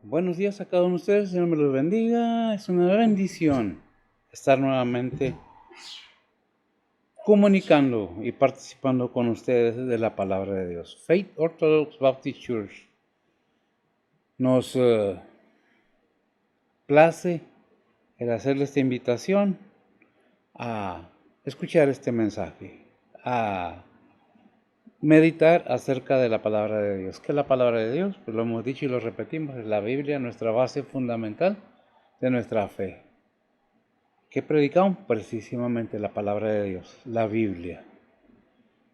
Buenos días a cada uno de ustedes, Señor me los bendiga. Es una bendición estar nuevamente comunicando y participando con ustedes de la palabra de Dios. Faith Orthodox Baptist Church nos place el hacerle esta invitación a escuchar este mensaje, a meditar acerca de la palabra de Dios. ¿Qué es la palabra de Dios? Pues lo hemos dicho y lo repetimos, es la Biblia, nuestra base fundamental de nuestra fe. ¿Qué predicamos? Precisamente la palabra de Dios, la Biblia.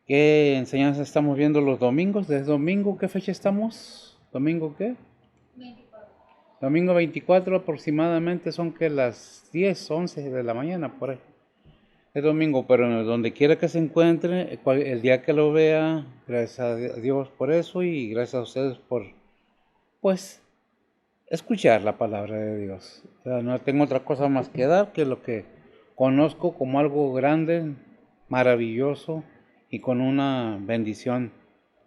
¿Qué enseñanza estamos viendo los domingos? ¿Desde domingo qué fecha estamos? ¿Domingo qué? 24. Domingo 24 aproximadamente son que las 10, 11 de la mañana por ahí. Es domingo, pero en donde quiera que se encuentre, el día que lo vea, gracias a Dios por eso y gracias a ustedes por, pues, escuchar la palabra de Dios. O sea, no tengo otra cosa más que dar que lo que conozco como algo grande, maravilloso y con una bendición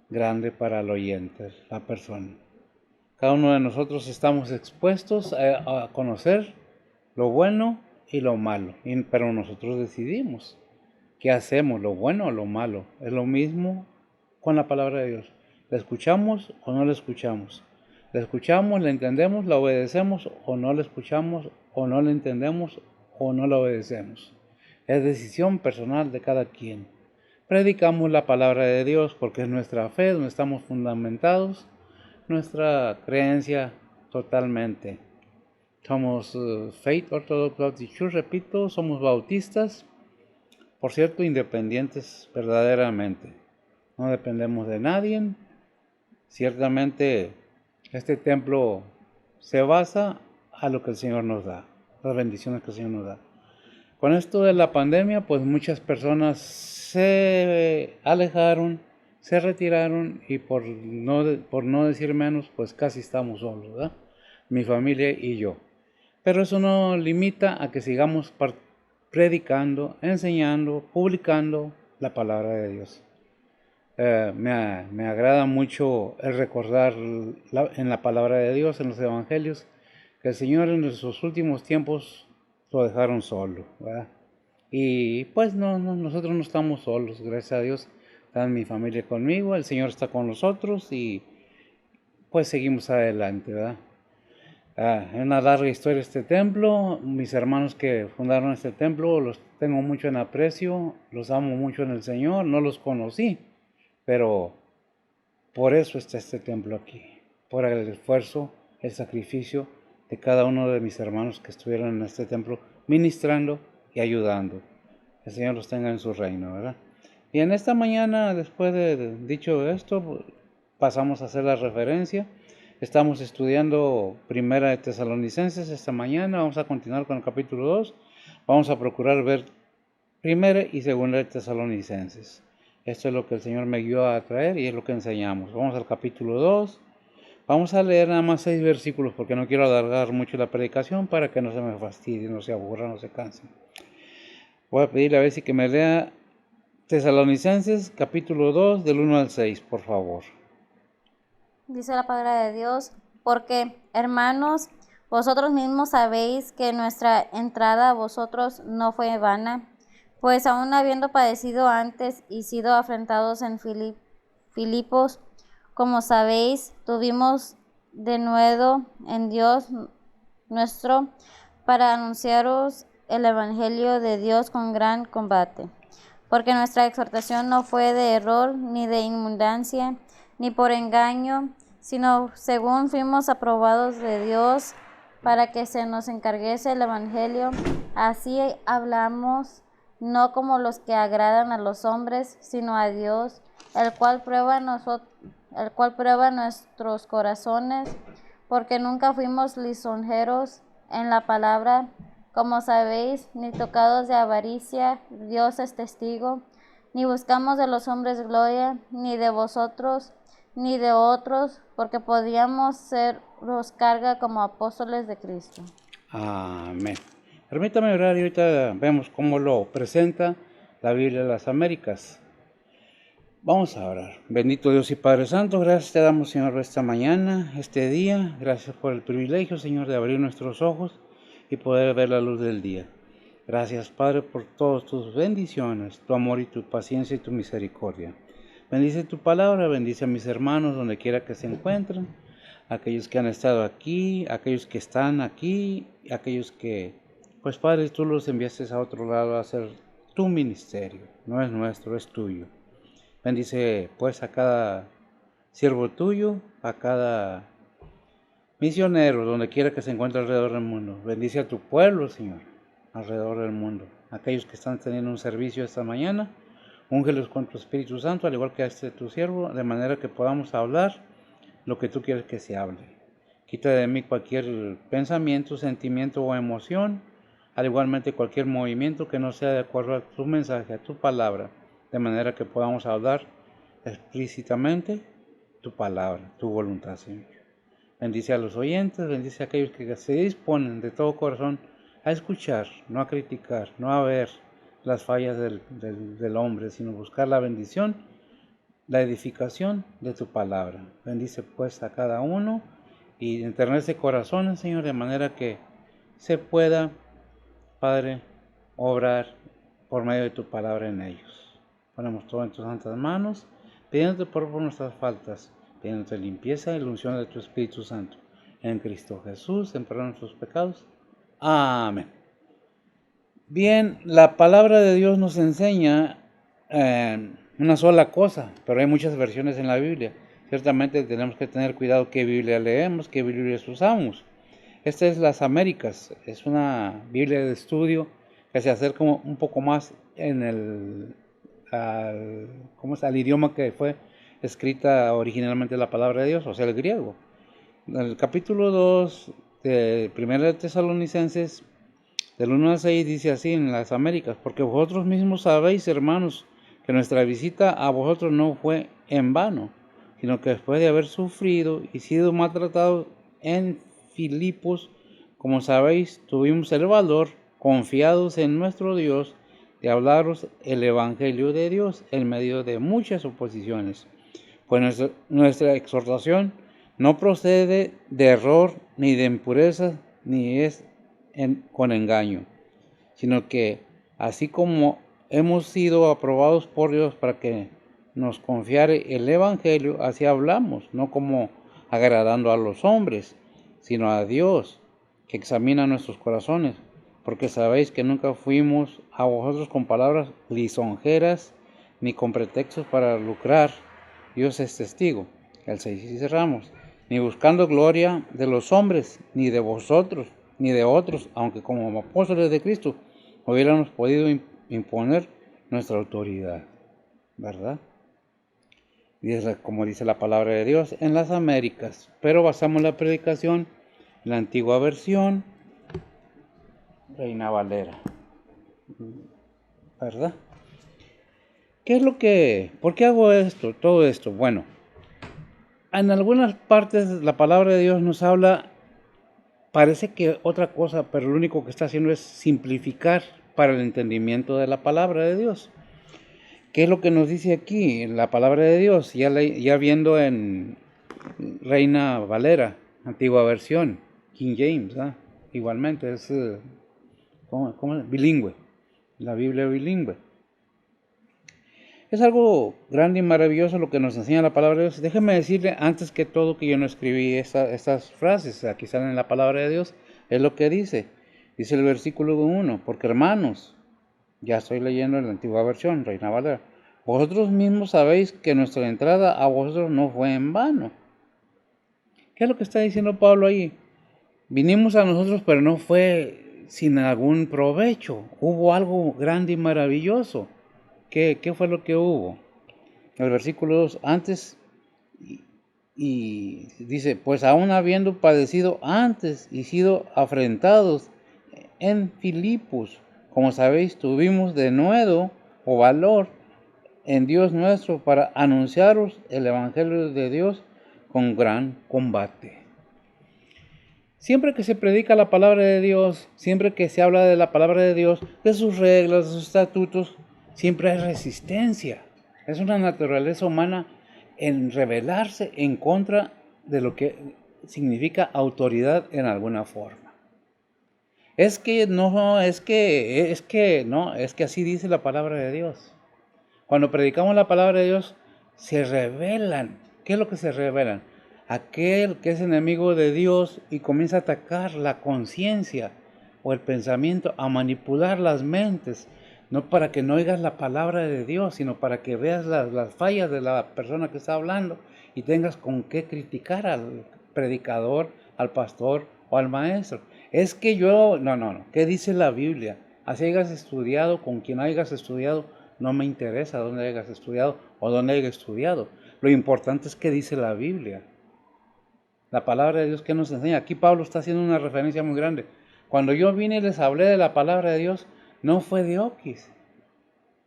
grande para el oyente, la persona. Cada uno de nosotros estamos expuestos a conocer lo bueno y lo malo, pero nosotros decidimos qué hacemos, lo bueno o lo malo. Es lo mismo con la palabra de Dios. ¿La escuchamos o no la escuchamos? ¿La escuchamos, la entendemos, la obedecemos o no la escuchamos o no la entendemos o no la obedecemos? Es decisión personal de cada quien. Predicamos la palabra de Dios porque es nuestra fe, donde estamos fundamentados, nuestra creencia totalmente. Somos Faith Orthodox Baptist Church, repito, somos bautistas, por cierto, independientes verdaderamente. No dependemos de nadie. Ciertamente este templo se basa a lo que el Señor nos da, las bendiciones que el Señor nos da. Con esto de la pandemia, pues muchas personas se alejaron, se retiraron y por no decir menos, pues casi estamos solos, ¿verdad? Mi familia y yo. Pero eso no limita a que sigamos predicando, enseñando, publicando la palabra de Dios. Me agrada mucho el recordar en la palabra de Dios, en los evangelios, que el Señor en sus últimos tiempos lo dejaron solo, ¿verdad? Y pues nosotros no estamos solos, gracias a Dios. Está mi familia conmigo, el Señor está con nosotros y pues seguimos adelante, ¿verdad? Es una larga historia este templo. Mis hermanos que fundaron este templo los tengo mucho en aprecio, los amo mucho en el Señor. No los conocí, pero por eso está este templo aquí, por el esfuerzo, el sacrificio de cada uno de mis hermanos que estuvieron en este templo ministrando y ayudando. El Señor los tenga en su reino, ¿verdad? Y en esta mañana, después de dicho esto, pasamos a hacer la referencia. Estamos estudiando Primera de Tesalonicenses esta mañana. Vamos a continuar con el capítulo 2. Vamos a procurar ver Primera y Segunda de Tesalonicenses. Esto es lo que el Señor me guió a traer y es lo que enseñamos. Vamos al capítulo 2. Vamos a leer nada más 6 versículos porque no quiero alargar mucho la predicación para que no se me fastidie, no se aburra, no se cansen. Voy a pedirle a ver si que me lea Tesalonicenses capítulo 2 del 1 al 6, por favor. Dice la palabra de Dios, porque, hermanos, vosotros mismos sabéis que nuestra entrada a vosotros no fue vana, pues aun habiendo padecido antes y sido afrentados en Filipos, como sabéis, tuvimos de nuevo en Dios nuestro para anunciaros el Evangelio de Dios con gran combate. Porque nuestra exhortación no fue de error, ni de inmundancia, ni por engaño, sino según fuimos aprobados de Dios, para que se nos encarguese el Evangelio. Así hablamos, no como los que agradan a los hombres, sino a Dios, el cual prueba nuestros corazones, porque nunca fuimos lisonjeros en la palabra, como sabéis, ni tocados de avaricia, Dios es testigo, ni buscamos de los hombres gloria, ni de vosotros, ni de otros, porque podíamos seros carga como apóstoles de Cristo. Amén. Permítame orar y ahorita vemos cómo lo presenta la Biblia de las Américas. Vamos a orar. Bendito Dios y Padre Santo, gracias te damos, Señor, esta mañana, este día. Gracias por el privilegio, Señor, de abrir nuestros ojos y poder ver la luz del día. Gracias, Padre, por todas tus bendiciones, tu amor y tu paciencia y tu misericordia. Bendice tu palabra, bendice a mis hermanos donde quiera que se encuentren, aquellos que han estado aquí, aquellos que están aquí, aquellos que, pues Padre, tú los enviaste a otro lado a hacer tu ministerio. No es nuestro, es tuyo. Bendice pues a cada siervo tuyo, a cada misionero, donde quiera que se encuentre alrededor del mundo. Bendice a tu pueblo, Señor, alrededor del mundo. Aquellos que están teniendo un servicio esta mañana, úngelos con tu Espíritu Santo, al igual que a este tu siervo, de manera que podamos hablar lo que tú quieres que se hable. Quita de mí cualquier pensamiento, sentimiento o emoción, al igualmente cualquier movimiento que no sea de acuerdo a tu mensaje, a tu palabra, de manera que podamos hablar explícitamente tu palabra, tu voluntad, Señor. Bendice a los oyentes, bendice a aquellos que se disponen de todo corazón a escuchar, no a criticar, no a ver las fallas del hombre, sino buscar la bendición, la edificación de tu palabra. Bendice pues a cada uno y enternece corazones, Señor, de manera que se pueda, Padre, obrar por medio de tu palabra en ellos. Ponemos todo en tus santas manos, pidiéndote por nuestras faltas, pidiéndote limpieza y la unción de tu Espíritu Santo. En Cristo Jesús, en perdón de nuestros pecados. Amén. Bien, la palabra de Dios nos enseña una sola cosa, pero hay muchas versiones en la Biblia. Ciertamente tenemos que tener cuidado qué Biblia leemos, qué Biblia usamos. Esta es las Américas, es una Biblia de estudio que se acerca un poco más al idioma que fue escrita originalmente la palabra de Dios, o sea, el griego. En el capítulo 2 de 1 de Tesalonicenses, del 1 al 6, dice así en las Américas: porque vosotros mismos sabéis, hermanos, que nuestra visita a vosotros no fue en vano, sino que después de haber sufrido y sido maltratados en Filipos, como sabéis, tuvimos el valor, confiados en nuestro Dios, de hablaros el Evangelio de Dios en medio de muchas oposiciones. Pues nuestra exhortación no procede de error, ni de impureza, ni es con engaño, sino que así como hemos sido aprobados por Dios para que nos confiare el Evangelio, así hablamos, no como agradando a los hombres, sino a Dios, que examina nuestros corazones, porque sabéis que nunca fuimos a vosotros con palabras lisonjeras, ni con pretextos para lucrar. Dios es testigo. El 6 y cerramos. Ni buscando gloria de los hombres, ni de vosotros, ni de otros, aunque como apóstoles de Cristo hubiéramos podido imponer nuestra autoridad, ¿verdad? Como dice la palabra de Dios en las Américas, pero basamos la predicación en la antigua versión, Reina Valera, ¿verdad? ¿Por qué hago todo esto? Bueno, en algunas partes la palabra de Dios nos habla, parece que otra cosa, pero lo único que está haciendo es simplificar para el entendimiento de la palabra de Dios. ¿Qué es lo que nos dice aquí la palabra de Dios? Ya viendo en Reina Valera, antigua versión, King James, igualmente es bilingüe, la Biblia bilingüe. Es algo grande y maravilloso lo que nos enseña la palabra de Dios. Déjeme decirle antes que todo que yo no escribí estas frases, aquí salen en la palabra de Dios, es lo que dice. Dice el versículo 1, porque hermanos, ya estoy leyendo en la antigua versión, Reina Valera, vosotros mismos sabéis que nuestra entrada a vosotros no fue en vano. ¿Qué es lo que está diciendo Pablo ahí? Vinimos a nosotros, pero no fue sin algún provecho. Hubo algo grande y maravilloso. ¿Qué fue lo que hubo? El versículo 2, antes, y dice, pues aún habiendo padecido antes y sido afrentados en Filipos, como sabéis, tuvimos de nuevo o valor en Dios nuestro para anunciaros el Evangelio de Dios con gran combate. Siempre que se predica la palabra de Dios, siempre que se habla de la palabra de Dios, de sus reglas, de sus estatutos, siempre hay resistencia. Es una naturaleza humana en rebelarse en contra de lo que significa autoridad en alguna forma. Es que no, es que así dice la palabra de Dios. Cuando predicamos la palabra de Dios, se rebelan. ¿Qué es lo que se rebelan? Aquel que es enemigo de Dios y comienza a atacar la conciencia o el pensamiento, a manipular las mentes, no para que no oigas la palabra de Dios, sino para que veas las fallas de la persona que está hablando y tengas con qué criticar al predicador, al pastor o al maestro. Es que no. ¿Qué dice la Biblia? Así hayas estudiado, con quien hayas estudiado, no me interesa dónde hayas estudiado o dónde hayas estudiado. Lo importante es qué dice la Biblia. La palabra de Dios que nos enseña. Aquí Pablo está haciendo una referencia muy grande. Cuando yo vine y les hablé de la palabra de Dios, no fue de oquis,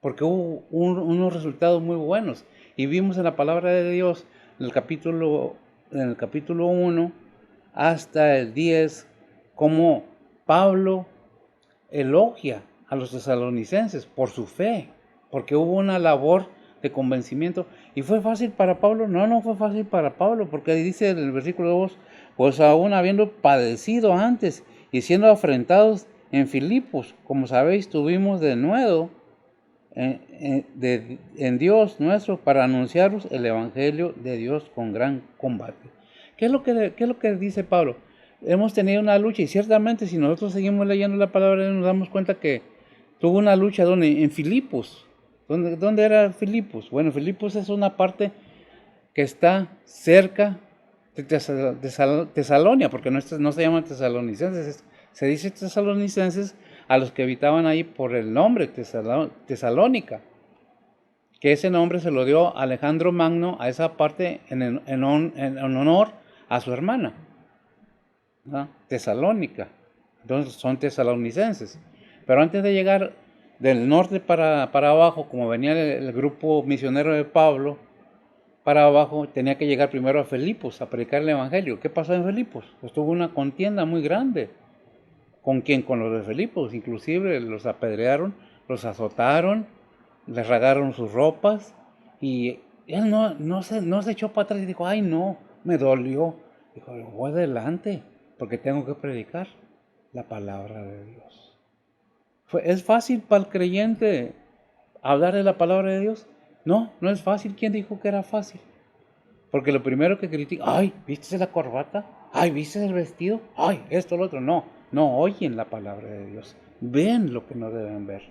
porque hubo unos resultados muy buenos. Y vimos en la palabra de Dios, en el capítulo 1 hasta el 10, cómo Pablo elogia a los tesalonicenses por su fe, porque hubo una labor de convencimiento. ¿Y fue fácil para Pablo? No fue fácil para Pablo, porque dice en el versículo 2, pues aún habiendo padecido antes y siendo afrentados en Filipos, como sabéis, tuvimos de nuevo en Dios nuestro para anunciaros el Evangelio de Dios con gran combate. ¿Qué es lo que dice Pablo? Hemos tenido una lucha y ciertamente si nosotros seguimos leyendo la palabra de Dios nos damos cuenta que tuvo una lucha donde en Filipos. ¿Dónde era Filipos? Bueno, Filipos es una parte que está cerca de Tesalonia, porque no se llaman tesalonicenses, se dice tesalonicenses a los que habitaban ahí por el nombre Tesalónica, que ese nombre se lo dio Alejandro Magno a esa parte en honor a su hermana, ¿no? Tesalónica. Entonces son tesalonicenses. Pero antes de llegar del norte para abajo, como venía el grupo misionero de Pablo, para abajo tenía que llegar primero a Filipos a predicar el Evangelio. ¿Qué pasó en Filipos? Pues tuvo una contienda muy grande. ¿Con quién? Con los de Filipos. Inclusive los apedrearon, los azotaron, les rasgaron sus ropas. Y él no se echó para atrás y dijo, ay no, me dolió. Dijo, voy adelante, porque tengo que predicar la palabra de Dios. ¿Es fácil para el creyente hablar de la palabra de Dios? No es fácil. ¿Quién dijo que era fácil? Porque lo primero que critica, ay, ¿viste la corbata? Ay, ¿viste el vestido? Ay, esto, lo otro. No oyen la palabra de Dios. Ven lo que no deben ver.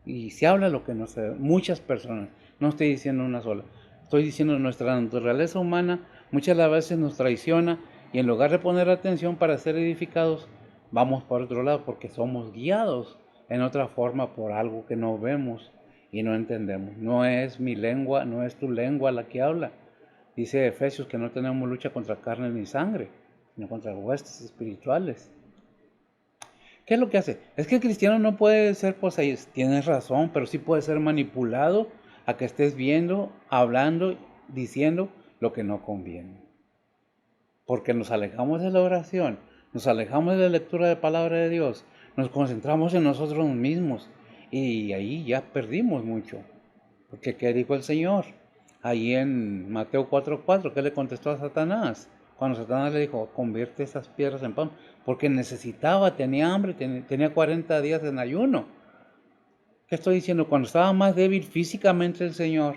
Y se habla lo que no se debe. Muchas personas, no estoy diciendo una sola. Estoy diciendo nuestra naturaleza humana muchas de las veces nos traiciona y en lugar de poner atención para ser edificados, vamos por otro lado porque somos guiados en otra forma por algo que no vemos y no entendemos. No es mi lengua, no es tu lengua la que habla. Dice Efesios que no tenemos lucha contra carne ni sangre, sino contra huestes espirituales. ¿Qué es lo que hace? Es que el cristiano no puede ser poseído. Tienes razón, pero sí puede ser manipulado a que estés viendo, hablando, diciendo lo que no conviene. Porque nos alejamos de la oración, nos alejamos de la lectura de la palabra de Dios, nos concentramos en nosotros mismos y ahí ya perdimos mucho. Porque ¿qué dijo el Señor? Ahí en Mateo 4:4, ¿qué le contestó a Satanás? Cuando Satanás le dijo, convierte esas piedras en pan, porque necesitaba, tenía hambre, tenía 40 días en ayuno. ¿Qué estoy diciendo? Cuando estaba más débil físicamente el Señor,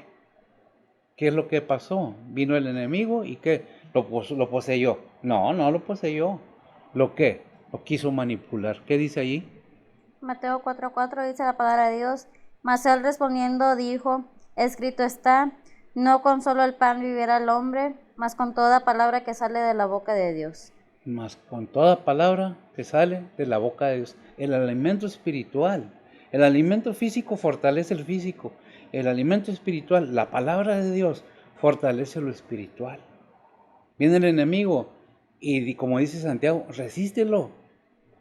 ¿qué es lo que pasó? Vino el enemigo y ¿qué? Lo poseyó. No lo poseyó. ¿Lo qué? Lo quiso manipular. ¿Qué dice allí? Mateo 4:4 dice la palabra de Dios, mas él respondiendo dijo, escrito está, no con solo el pan vivirá el hombre, mas con toda palabra que sale de la boca de Dios. Mas con toda palabra que sale de la boca de Dios. El alimento espiritual. El alimento físico fortalece el físico. El alimento espiritual, la palabra de Dios, fortalece lo espiritual. Viene el enemigo y como dice Santiago, resístelo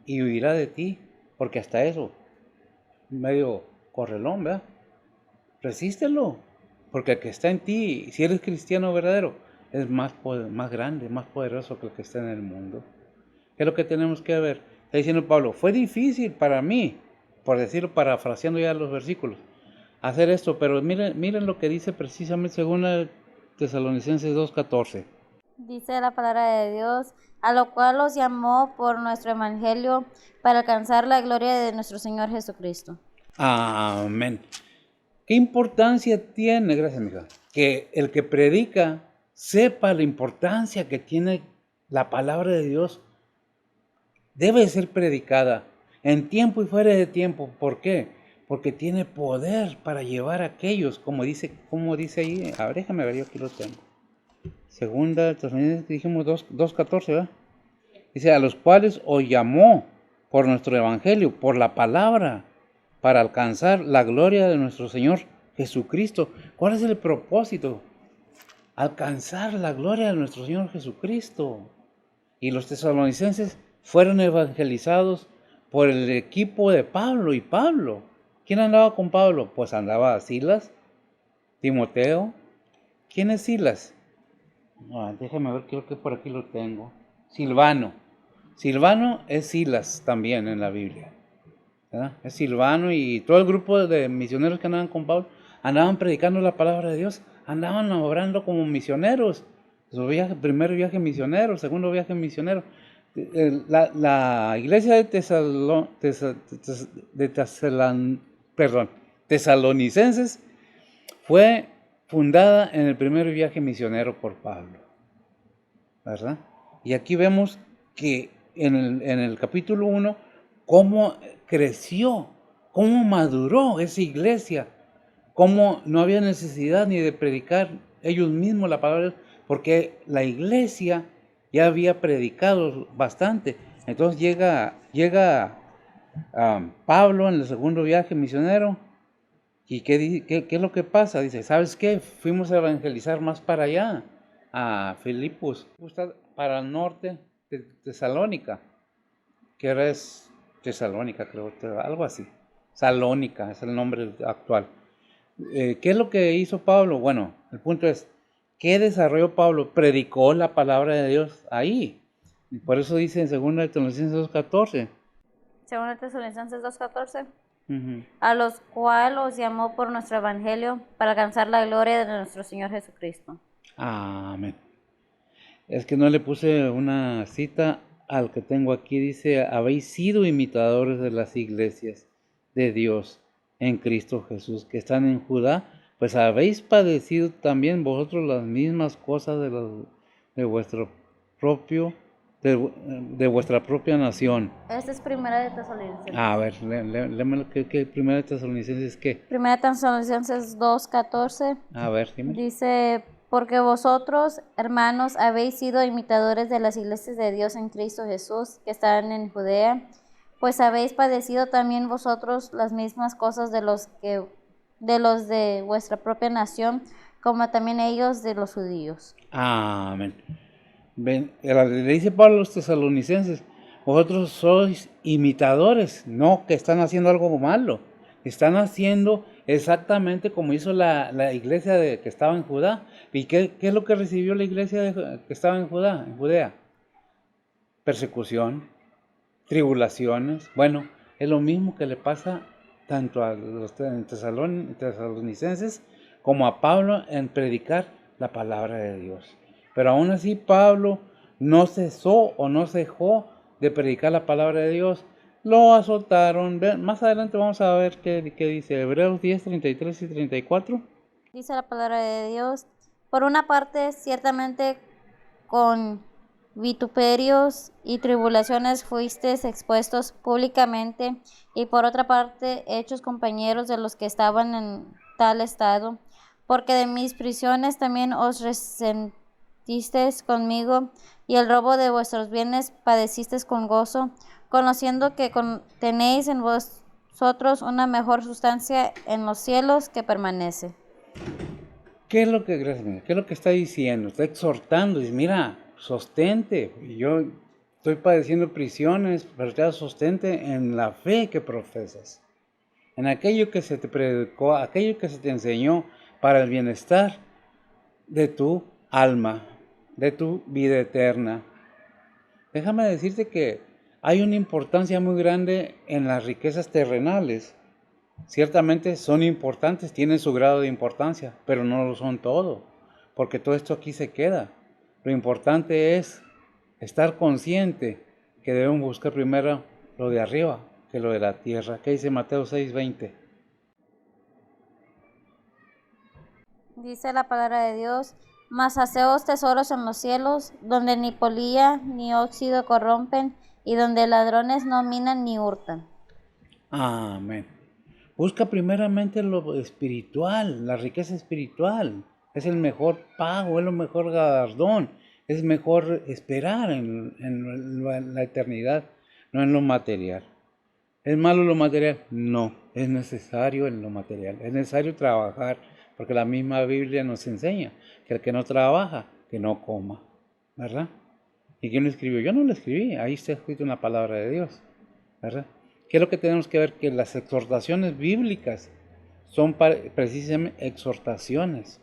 y huirá de ti. Porque hasta eso, medio correlón, ¿verdad? Resístelo. Porque el que está en ti, si eres cristiano verdadero, es más grande, más poderoso que el que está en el mundo. ¿Qué es lo que tenemos que ver? Está diciendo Pablo, fue difícil para mí, por decirlo, parafraseando ya los versículos, hacer esto, pero miren lo que dice precisamente según Tesalonicenses 2:14. Dice la palabra de Dios, a lo cual los llamó por nuestro evangelio para alcanzar la gloria de nuestro Señor Jesucristo. Amén. ¿Qué importancia tiene, gracias amiga, que el que predica sepa la importancia que tiene la palabra de Dios? Debe ser predicada en tiempo y fuera de tiempo. ¿Por qué? Porque tiene poder para llevar a aquellos, como dice ahí. A ver, déjame ver, yo aquí lo tengo. Segunda, dijimos 2:14, ¿verdad? Dice, a los cuales os llamó por nuestro evangelio, por la palabra, para alcanzar la gloria de nuestro Señor Jesucristo. ¿Cuál es el propósito? Alcanzar la gloria de nuestro Señor Jesucristo. Y los tesalonicenses fueron evangelizados por el equipo de Pablo y Pablo. ¿Quién andaba con Pablo? Pues andaba Silas, Timoteo. ¿Quién es Silas? Déjame ver, creo que por aquí lo tengo. Silvano. Silvano es Silas también en la Biblia, ¿verdad? Es Silvano y todo el grupo de misioneros que andaban con Pablo, andaban predicando la palabra de Dios, andaban obrando como misioneros. Su primer viaje misionero, segundo viaje misionero. La iglesia de Tesalonicenses fue fundada en el primer viaje misionero por Pablo, ¿verdad? Y aquí vemos que en el capítulo 1, cómo creció, cómo maduró esa iglesia, cómo no había necesidad ni de predicar ellos mismos la palabra de Dios, porque la iglesia ya había predicado bastante. Entonces llega Pablo en el segundo viaje misionero. ¿Y qué es lo que pasa? Dice, ¿sabes qué? Fuimos a evangelizar más para allá, a Filipos, para el norte de Tesalónica, que ahora es Tesalónica, creo, algo así. Salónica es el nombre actual. ¿Qué es lo que hizo Pablo? Bueno, el punto es, ¿qué desarrolló Pablo? Predicó la palabra de Dios ahí. Y por eso dice en 2 Tesalonicenses 2:14. Según Tesalonicenses 2:14, Uh-huh. a los cuales os llamó por nuestro evangelio para alcanzar la gloria de nuestro Señor Jesucristo. Amén. Es que no le puse una cita al que tengo aquí. Dice, habéis sido imitadores de las iglesias de Dios en Cristo Jesús que están en Judá, pues habéis padecido también vosotros las mismas cosas de vuestro propio, de vuestra propia nación. Esta es primera de Tesalonicenses. A ver, léeme ¿qué primera de Tesalonicenses qué? Primera de Tesalonicenses 2:14 A ver, dime. dice, porque vosotros, hermanos, habéis sido imitadores de las iglesias de Dios en Cristo Jesús que están en Judea, pues habéis padecido también vosotros las mismas cosas de los de vuestra propia nación, como también ellos de los judíos. Amén. Le dice Pablo a los tesalonicenses, vosotros sois imitadores, no que están haciendo algo malo, están haciendo exactamente como hizo la iglesia que estaba en Judá. ¿Y qué es lo que recibió la iglesia que estaba en Judea? Persecución, tribulaciones. Bueno, es lo mismo que le pasa tanto a los tesalonicenses como a Pablo en predicar la palabra de Dios. Pero aún así Pablo no cesó o no dejó de predicar la palabra de Dios. Lo azotaron. Más adelante vamos a ver qué dice Hebreos 10, 33 y 34. Dice la palabra de Dios, por una parte, ciertamente con vituperios y tribulaciones fuisteis expuestos públicamente, y por otra parte, hechos compañeros de los que estaban en tal estado, porque de mis prisiones también os resentisteis conmigo, y el robo de vuestros bienes padecisteis con gozo, conociendo que tenéis en vosotros una mejor sustancia en los cielos que permanece. ¿Qué es lo que está diciendo? Está exhortando, dice, mira, sostente, yo estoy padeciendo prisiones, pero te sostente en la fe que profesas, en aquello que se te predicó, aquello que se te enseñó para el bienestar de tu alma, de tu vida eterna. Déjame decirte que hay una importancia muy grande en las riquezas terrenales, Ciertamente son importantes, tienen su grado de importancia, pero no lo son todo, porque todo esto aquí se queda. Lo importante es estar consciente que debemos buscar primero lo de arriba que lo de la tierra. ¿Qué dice Mateo 6:20? Dice la palabra de Dios, mas haceos tesoros en los cielos, donde ni polilla ni óxido corrompen, y donde ladrones no minan ni hurtan. Amén. Busca primeramente lo espiritual, la riqueza espiritual. Es el mejor pago, es lo mejor galardón. Es mejor esperar en la eternidad, no en lo material. ¿Es malo lo material? No, es necesario en lo material. Es necesario trabajar, porque la misma Biblia nos enseña que el que no trabaja, que no coma. ¿Verdad? ¿Y quién lo escribió? Yo no lo escribí, ahí está escrito una palabra de Dios. ¿Verdad? ¿Qué es lo que tenemos que ver? Que las exhortaciones bíblicas son precisamente exhortaciones.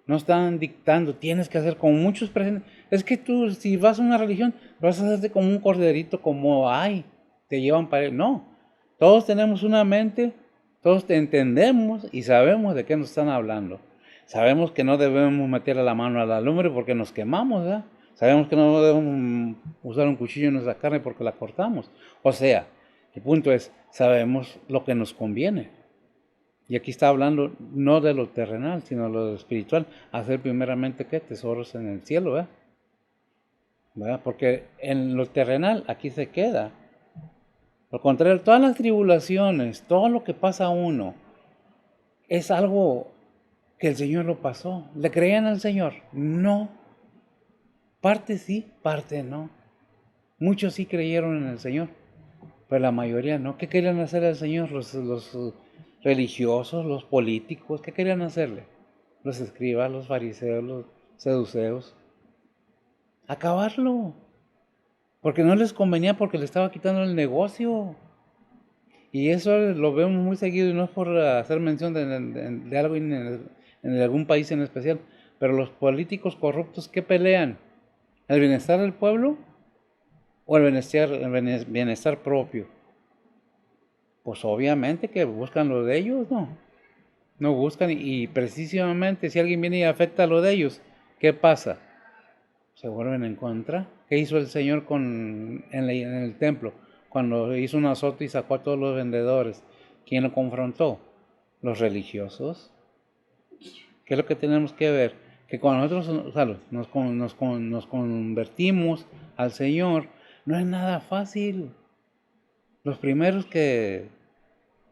No están dictando, tienes que hacer como muchos presentes. Es que tú, si vas a una religión, vas a hacerte como un corderito, como hay, te llevan para él. No, todos tenemos una mente, todos te entendemos y sabemos de qué nos están hablando. Sabemos que no debemos meter la mano a la lumbre porque nos quemamos, ¿verdad? Sabemos que no debemos usar un cuchillo en nuestra carne porque la cortamos. O sea, el punto es, sabemos lo que nos conviene. Y aquí está hablando no de lo terrenal, sino de lo espiritual. Hacer primeramente, ¿qué? Tesoros en el cielo, ¿verdad? ¿Verdad? Porque en lo terrenal aquí se queda. Por contrario, todas las tribulaciones, todo lo que pasa a uno, es algo que el Señor lo pasó. ¿Le creían al Señor? No. Parte sí, parte no. Muchos sí creyeron en el Señor, pero la mayoría no. ¿Qué querían hacer al Señor? Los religiosos, los políticos, ¿qué querían hacerle? Los escribas, los fariseos, los seduceos. Acabarlo. Porque no les convenía, porque le estaba quitando el negocio. Y eso lo vemos muy seguido, y no es por hacer mención de algo en algún país en especial, pero los políticos corruptos, ¿qué pelean? ¿El bienestar del pueblo o el bienestar propio? Pues obviamente que buscan lo de ellos, ¿no? No buscan, y precisamente si alguien viene y afecta lo de ellos, ¿qué pasa? Se vuelven en contra. ¿Qué hizo el Señor en el templo? Cuando hizo un azote y sacó a todos los vendedores. ¿Quién lo confrontó? Los religiosos. ¿Qué es lo que tenemos que ver? Que cuando nosotros, o sea, nos convertimos al Señor, no es nada fácil. Los primeros que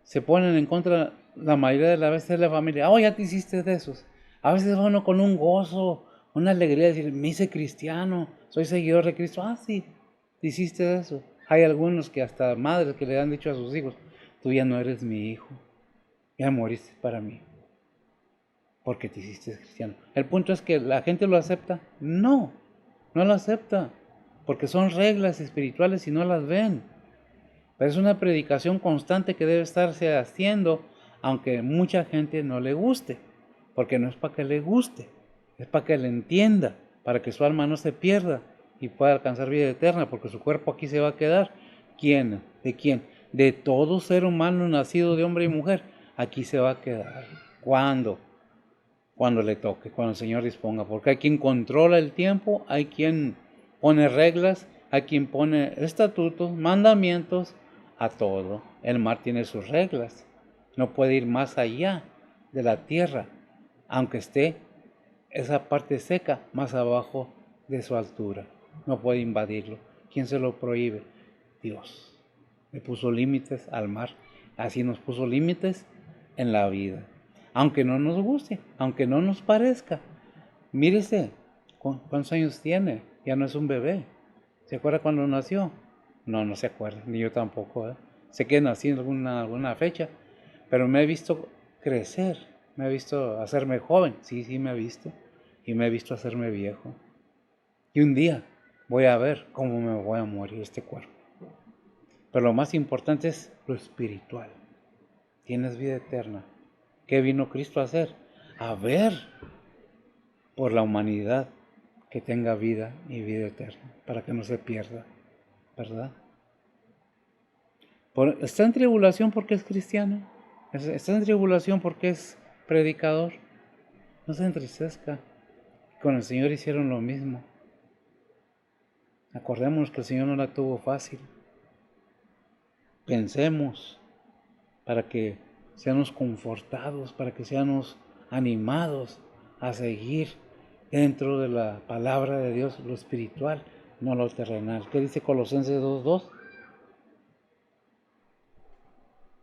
se ponen en contra, la mayoría de las veces, es la familia. Oh, ya te hiciste de esos. A veces uno con un gozo, una alegría de decir, me hice cristiano, soy seguidor de Cristo. Ah, sí, te hiciste de eso. Hay algunos que hasta madres que le han dicho a sus hijos, tú ya no eres mi hijo, ya moriste para mí, porque te hiciste cristiano. El punto es que la gente lo acepta. No, no lo acepta, porque son reglas espirituales y no las ven. Pero es una predicación constante que debe estarse haciendo, aunque mucha gente no le guste, porque no es para que le guste, es para que le entienda, para que su alma no se pierda y pueda alcanzar vida eterna, porque su cuerpo aquí se va a quedar. ¿Quién? ¿De quién? De todo ser humano nacido de hombre y mujer, aquí se va a quedar. ¿Cuándo? Cuando le toque, cuando el Señor disponga, porque hay quien controla el tiempo, hay quien pone reglas, hay quien pone estatutos, mandamientos, a todo. El mar tiene sus reglas, no puede ir más allá de la tierra, aunque esté esa parte seca más abajo de su altura, no puede invadirlo. ¿Quién se lo prohíbe? Dios. Le puso límites al mar, así nos puso límites en la vida. Aunque no nos guste, aunque no nos parezca. Mírese, ¿cuántos años tiene? Ya no es un bebé. ¿Se acuerda cuando nació? No, no se acuerda, ni yo tampoco. Sé que nací en alguna fecha, pero me he visto crecer, me he visto hacerme joven. Sí, sí, me he visto. Y me he visto hacerme viejo. Y un día voy a ver cómo me voy a morir este cuerpo. Pero lo más importante es lo espiritual. Tienes vida eterna. ¿Qué vino Cristo a hacer? A ver por la humanidad que tenga vida y vida eterna, para que no se pierda, ¿verdad? ¿Está en tribulación porque es cristiano? Está en tribulación porque es predicador. No se entristezca. Con el Señor hicieron lo mismo. Acordémonos que el Señor no la tuvo fácil. Pensemos para que seamos confortados, para que seamos animados a seguir dentro de la palabra de Dios, lo espiritual, no lo terrenal. ¿Qué dice Colosenses 2:2?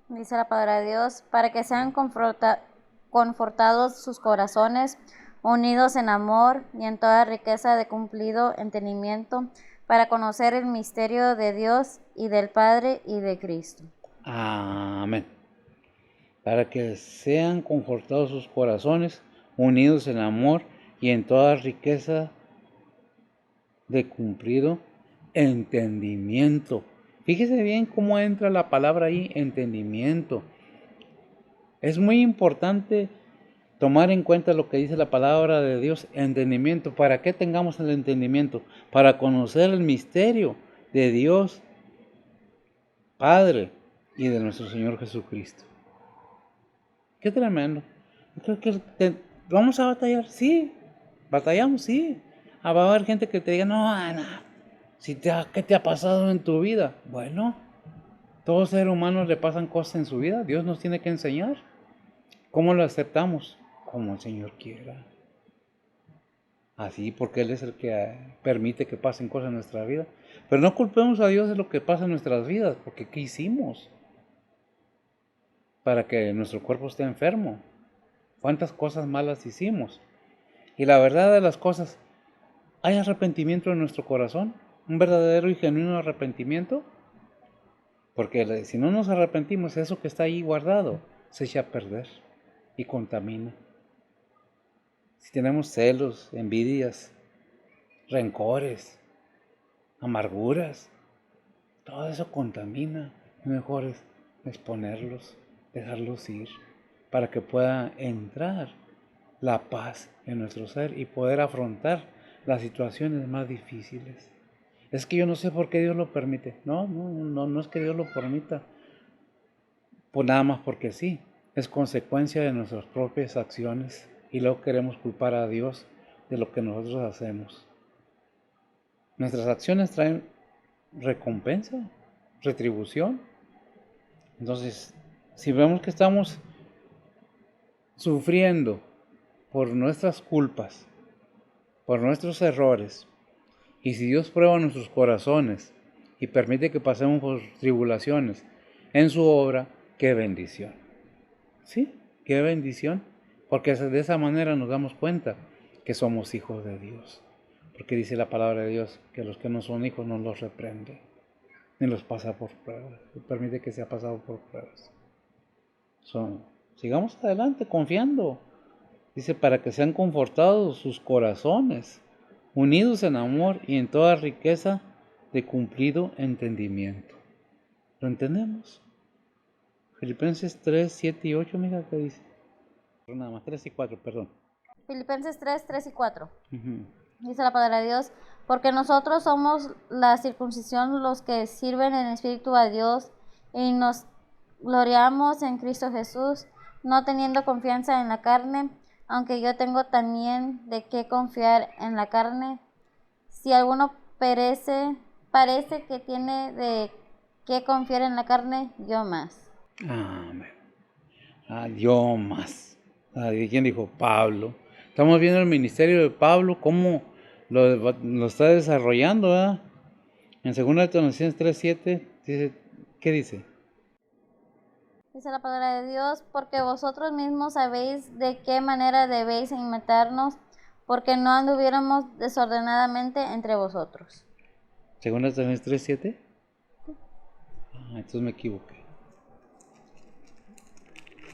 Dice la palabra de Dios, para que sean confortados sus corazones, unidos en amor y en toda riqueza de cumplido entendimiento, para conocer el misterio de Dios y del Padre y de Cristo. Amén. Para que sean confortados sus corazones, unidos en amor y en toda riqueza de cumplido entendimiento. Fíjese bien cómo entra la palabra ahí, entendimiento. Es muy importante tomar en cuenta lo que dice la palabra de Dios, entendimiento. ¿Para qué tengamos el entendimiento? Para conocer el misterio de Dios, Padre, y de nuestro Señor Jesucristo. Qué tremendo. Creo que vamos a batallar, sí. Batallamos, sí. Va a haber gente que te diga, no, Ana, ¿qué te ha pasado en tu vida? Bueno, todo ser humano le pasan cosas en su vida. Dios nos tiene que enseñar. ¿Cómo lo aceptamos? Como el Señor quiera. Así, porque Él es el que permite que pasen cosas en nuestra vida. Pero no culpemos a Dios de lo que pasa en nuestras vidas, porque ¿qué hicimos para que nuestro cuerpo esté enfermo? ¿Cuántas cosas malas hicimos? Y la verdad de las cosas, ¿hay arrepentimiento en nuestro corazón? ¿Un verdadero y genuino arrepentimiento? Porque si no nos arrepentimos, eso que está ahí guardado se echa a perder y contamina. Si tenemos celos, envidias, rencores, amarguras, todo eso contamina. Mejor es exponerlos, dejarlos ir, para que pueda entrar la paz en nuestro ser y poder afrontar las situaciones más difíciles. Es que yo no sé por qué Dios lo permite. No es que Dios lo permita. Pues nada más porque sí. Es consecuencia de nuestras propias acciones y luego queremos culpar a Dios de lo que nosotros hacemos. Nuestras acciones traen recompensa, retribución. Entonces, si vemos que estamos sufriendo por nuestras culpas, por nuestros errores, y si Dios prueba nuestros corazones y permite que pasemos por tribulaciones en su obra, qué bendición. ¿Sí? Qué bendición. Porque de esa manera nos damos cuenta que somos hijos de Dios. Porque dice la palabra de Dios que los que no son hijos no los reprende, ni los pasa por pruebas. Permite que sea pasado por pruebas. Sigamos adelante confiando. Dice, para que sean confortados sus corazones, unidos en amor y en toda riqueza de cumplido entendimiento. ¿Lo entendemos? Filipenses 3, 7 y 8, mira qué dice. Nada más, 3 y 4, perdón. Filipenses 3, 3 y 4. Dice la palabra de Dios, porque nosotros somos la circuncisión, los que sirven en espíritu a Dios, y nos gloriamos en Cristo Jesús, no teniendo confianza en la carne, aunque yo tengo también de qué confiar en la carne. Si alguno parece que tiene de qué confiar en la carne, yo más. Amén. Yo más. ¿Quién dijo? Pablo. Estamos viendo el ministerio de Pablo, cómo lo está desarrollando, ¿verdad? En 2 Tesalonicenses 3:7 dice, ¿qué dice? Dice la palabra de Dios, porque vosotros mismos sabéis de qué manera debéis imitarnos, porque no anduviéramos desordenadamente entre vosotros. 2 Tesalonicenses 3:7. Entonces me equivoqué.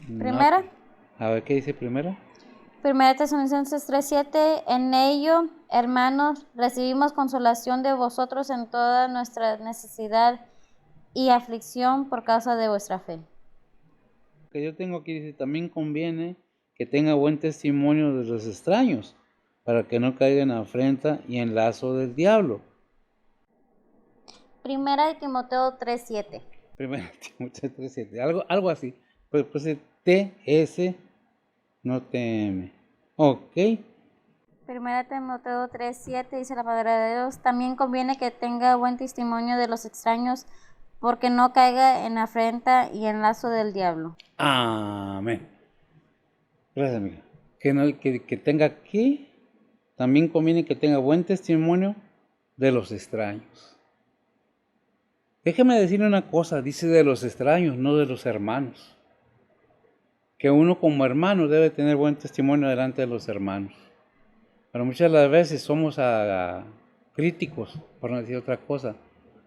Primera. No. A ver, ¿qué dice primera? Primera Tesalonicenses 3:7, en ello, hermanos, recibimos consolación de vosotros en toda nuestra necesidad y aflicción por causa de vuestra fe. Que yo tengo aquí dice, también conviene que tenga buen testimonio de los extraños, para que no caiga en afrenta y en lazo del diablo. Primera de Timoteo 3:7. Primera Timoteo 3:7, algo así. pues TS, no TM. Ok. Primera Timoteo 3:7 dice la palabra de Dios, también conviene que tenga buen testimonio de los extraños, porque no caiga en afrenta y en lazo del diablo. Amén. Gracias, amiga. Que tenga aquí, también conviene que tenga buen testimonio de los extraños. Déjeme decirle una cosa, dice de los extraños, no de los hermanos. Que uno como hermano debe tener buen testimonio delante de los hermanos. Pero muchas de las veces somos críticos, por no decir otra cosa,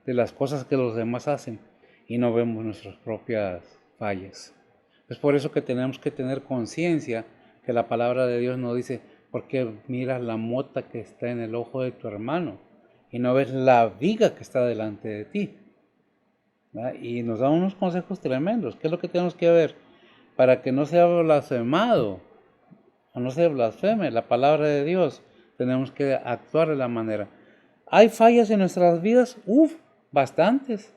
de las cosas que los demás hacen y no vemos nuestras propias fallas. Es por eso que tenemos que tener conciencia que la palabra de Dios nos dice, porque miras la mota que está en el ojo de tu hermano y no ves la viga que está delante de ti. ¿Verdad? Y nos da unos consejos tremendos. ¿Qué es lo que tenemos que ver? Para que no sea blasfemado o no se blasfeme la palabra de Dios, tenemos que actuar de la manera. ¿Hay fallas en nuestras vidas? Bastantes.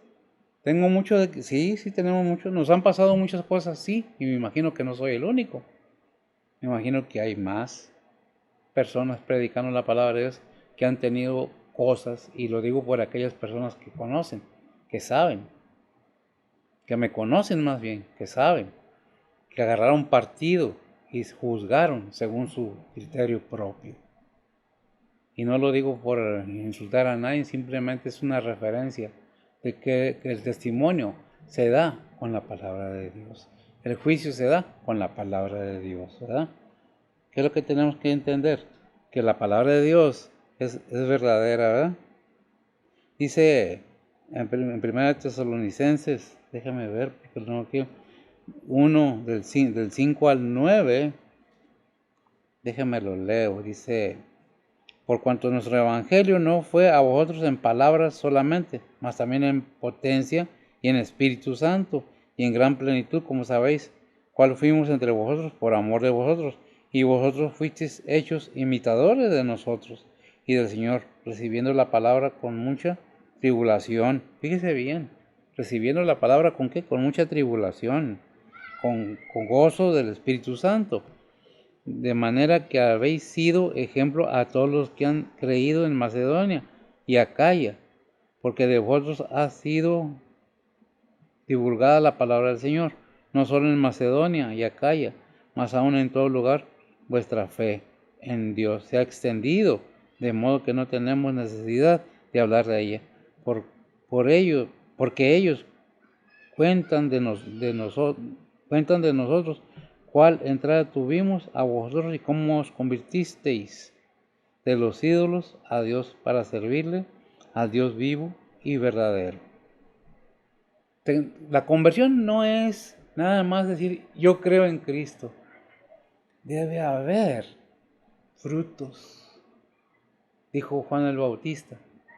Tengo mucho de que, sí, tenemos mucho. Nos han pasado muchas cosas, sí, y me imagino que no soy el único. Me imagino que hay más personas predicando la palabra de Dios que han tenido cosas, y lo digo por aquellas personas que conocen, que saben, que me conocen más bien, que saben, que agarraron partido y juzgaron según su criterio propio. Y no lo digo por insultar a nadie, simplemente es una referencia de que el testimonio se da con la palabra de Dios. El juicio se da con la palabra de Dios, ¿verdad? ¿Qué es lo que tenemos que entender? Que la palabra de Dios es verdadera, ¿verdad? Dice en 1 Tesalonicenses, déjame ver, porque no quiero, 1 del 5 al 9, déjame lo leo, dice, por cuanto nuestro evangelio no fue a vosotros en palabras solamente, mas también en potencia y en Espíritu Santo y en gran plenitud, como sabéis, cuál fuimos entre vosotros por amor de vosotros, y vosotros fuisteis hechos imitadores de nosotros y del Señor, recibiendo la palabra con mucha tribulación. Fíjese bien, recibiendo la palabra con qué, con mucha tribulación, con gozo del Espíritu Santo, de manera que habéis sido ejemplo a todos los que han creído en Macedonia y Acaya, porque de vosotros ha sido divulgada la palabra del Señor, no solo en Macedonia y Acaya, mas aún en todo lugar vuestra fe en Dios se ha extendido, de modo que no tenemos necesidad de hablar de ella. Porque ellos cuentan de nosotros cuál entrada tuvimos a vosotros y cómo os convirtisteis de los ídolos a Dios para servirle, al Dios vivo y verdadero. La conversión no es nada más decir yo creo en Cristo. Debe haber frutos, dijo Juan el Bautista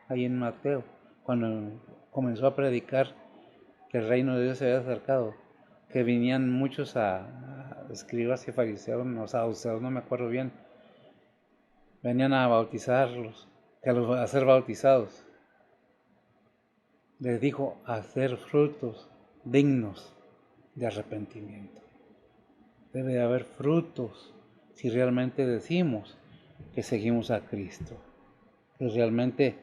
ahí en Mateo, cuando comenzó a predicar que el reino de Dios se había acercado, que venían muchos a escribas y fariseos, no, saduceos, no me acuerdo bien, venían a bautizarlos, a ser bautizados. Les dijo hacer frutos dignos de arrepentimiento. Debe de haber frutos si realmente decimos que seguimos a Cristo, que realmente,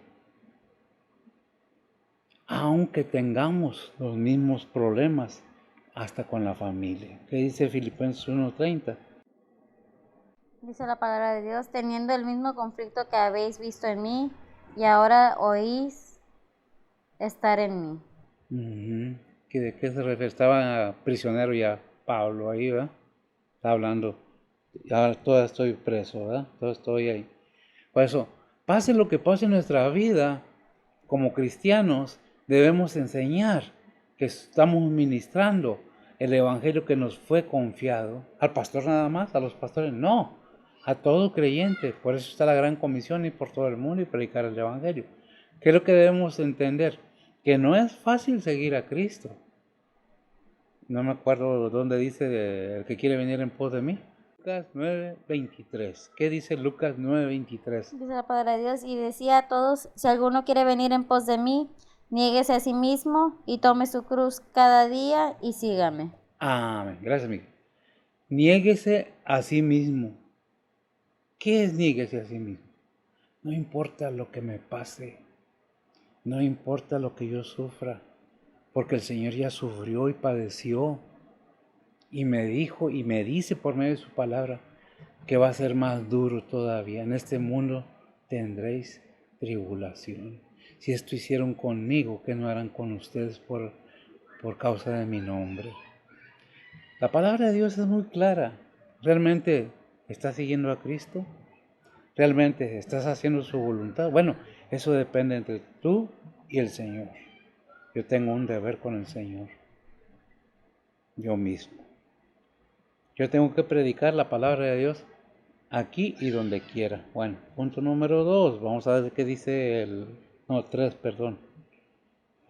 aunque tengamos los mismos problemas, hasta con la familia. ¿Qué dice Filipenses 1:30? Dice la palabra de Dios, teniendo el mismo conflicto que habéis visto en mí y ahora oís estar en mí. ¿De qué se refiere? Estaba prisionero ya Pablo ahí, ¿verdad? Está hablando. Y ahora todavía estoy preso, ¿verdad? Todavía estoy ahí. Por eso, pase lo que pase en nuestra vida, como cristianos, debemos enseñar que estamos ministrando el evangelio que nos fue confiado. ¿Al pastor nada más? ¿A los pastores? No, a todo creyente. Por eso está la gran comisión, ir por todo el mundo y predicar el evangelio. ¿Qué es lo que debemos entender? Que no es fácil seguir a Cristo. No me acuerdo dónde dice el que quiere venir en pos de mí. Lucas 9:23. ¿Qué dice Lucas 9:23? Dice la palabra de Dios, y decía a todos, si alguno quiere venir en pos de mí, niéguese a sí mismo y tome su cruz cada día y sígame. Amén. Gracias, Miguel. Niéguese a sí mismo. ¿Qué es niéguese a sí mismo? No importa lo que me pase, no importa lo que yo sufra, porque el Señor ya sufrió y padeció y me dijo y me dice por medio de su palabra que va a ser más duro todavía. En este mundo tendréis tribulación. Si esto hicieron conmigo, ¿qué no harán con ustedes por causa de mi nombre? La palabra de Dios es muy clara. ¿Realmente estás siguiendo a Cristo? ¿Realmente estás haciendo su voluntad? Bueno, eso depende entre tú y el Señor. Yo tengo un deber con el Señor, yo mismo. Yo tengo que predicar la palabra de Dios aquí y donde quiera. Bueno, punto número 2. Vamos a ver qué dice no, 3, perdón.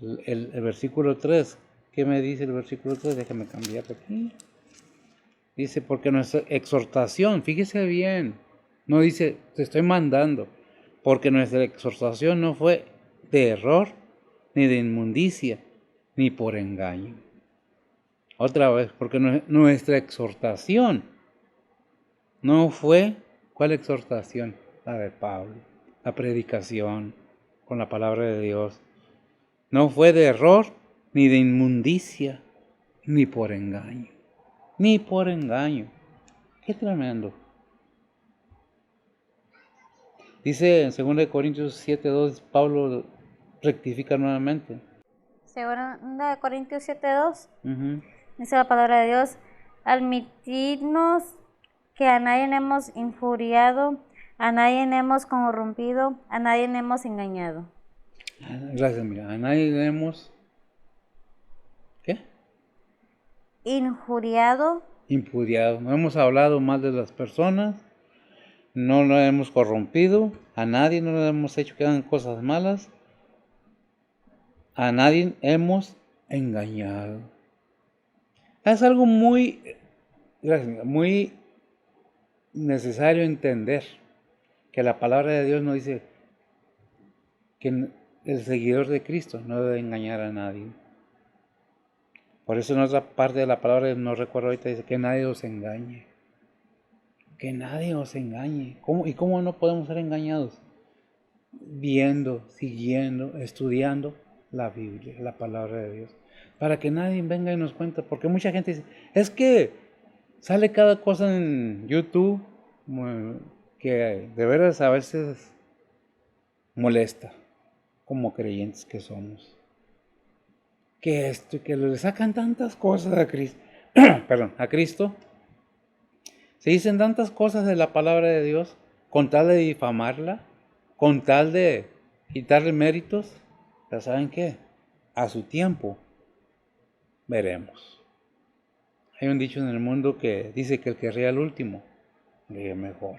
El versículo 3. ¿Qué me dice el versículo 3? Déjame cambiar aquí. Dice, porque nuestra exhortación, fíjese bien, no dice, te estoy mandando, porque nuestra exhortación no fue de error, ni de inmundicia, ni por engaño. Otra vez, porque nuestra exhortación no fue, ¿cuál exhortación? La de Pablo, la predicación con la palabra de Dios. No fue de error, ni de inmundicia, ni por engaño. Ni por engaño. Qué tremendo. Dice en 2 Corintios 7:2, Pablo rectifica nuevamente. Segunda de Corintios 7:2. Uh-huh. Dice la palabra de Dios, admitirnos que a nadie hemos injuriado, a nadie hemos corrompido, a nadie hemos engañado. Gracias, mira. A nadie hemos, ¿qué? Injuriado. Impuriado. No hemos hablado mal de las personas, no lo hemos corrompido, a nadie no le hemos hecho que hagan cosas malas, a nadie hemos engañado. Es algo muy necesario entender que la palabra de Dios nos dice que el seguidor de Cristo no debe engañar a nadie. Por eso en otra parte de la palabra, no recuerdo ahorita, dice que nadie os engañe. Que nadie os engañe. ¿Y cómo no podemos ser engañados? Viendo, siguiendo, estudiando la Biblia, la palabra de Dios. Para que nadie venga y nos cuente. Porque mucha gente dice, es que sale cada cosa en YouTube que de veras a veces molesta, como creyentes que somos. Que esto y que le sacan tantas cosas a Cristo. Perdón, a Cristo. Se dicen tantas cosas de la palabra de Dios con tal de difamarla, con tal de quitarle méritos. Pero ¿saben qué? A su tiempo veremos. Hay un dicho en el mundo que dice que el que ríe al último, ríe mejor.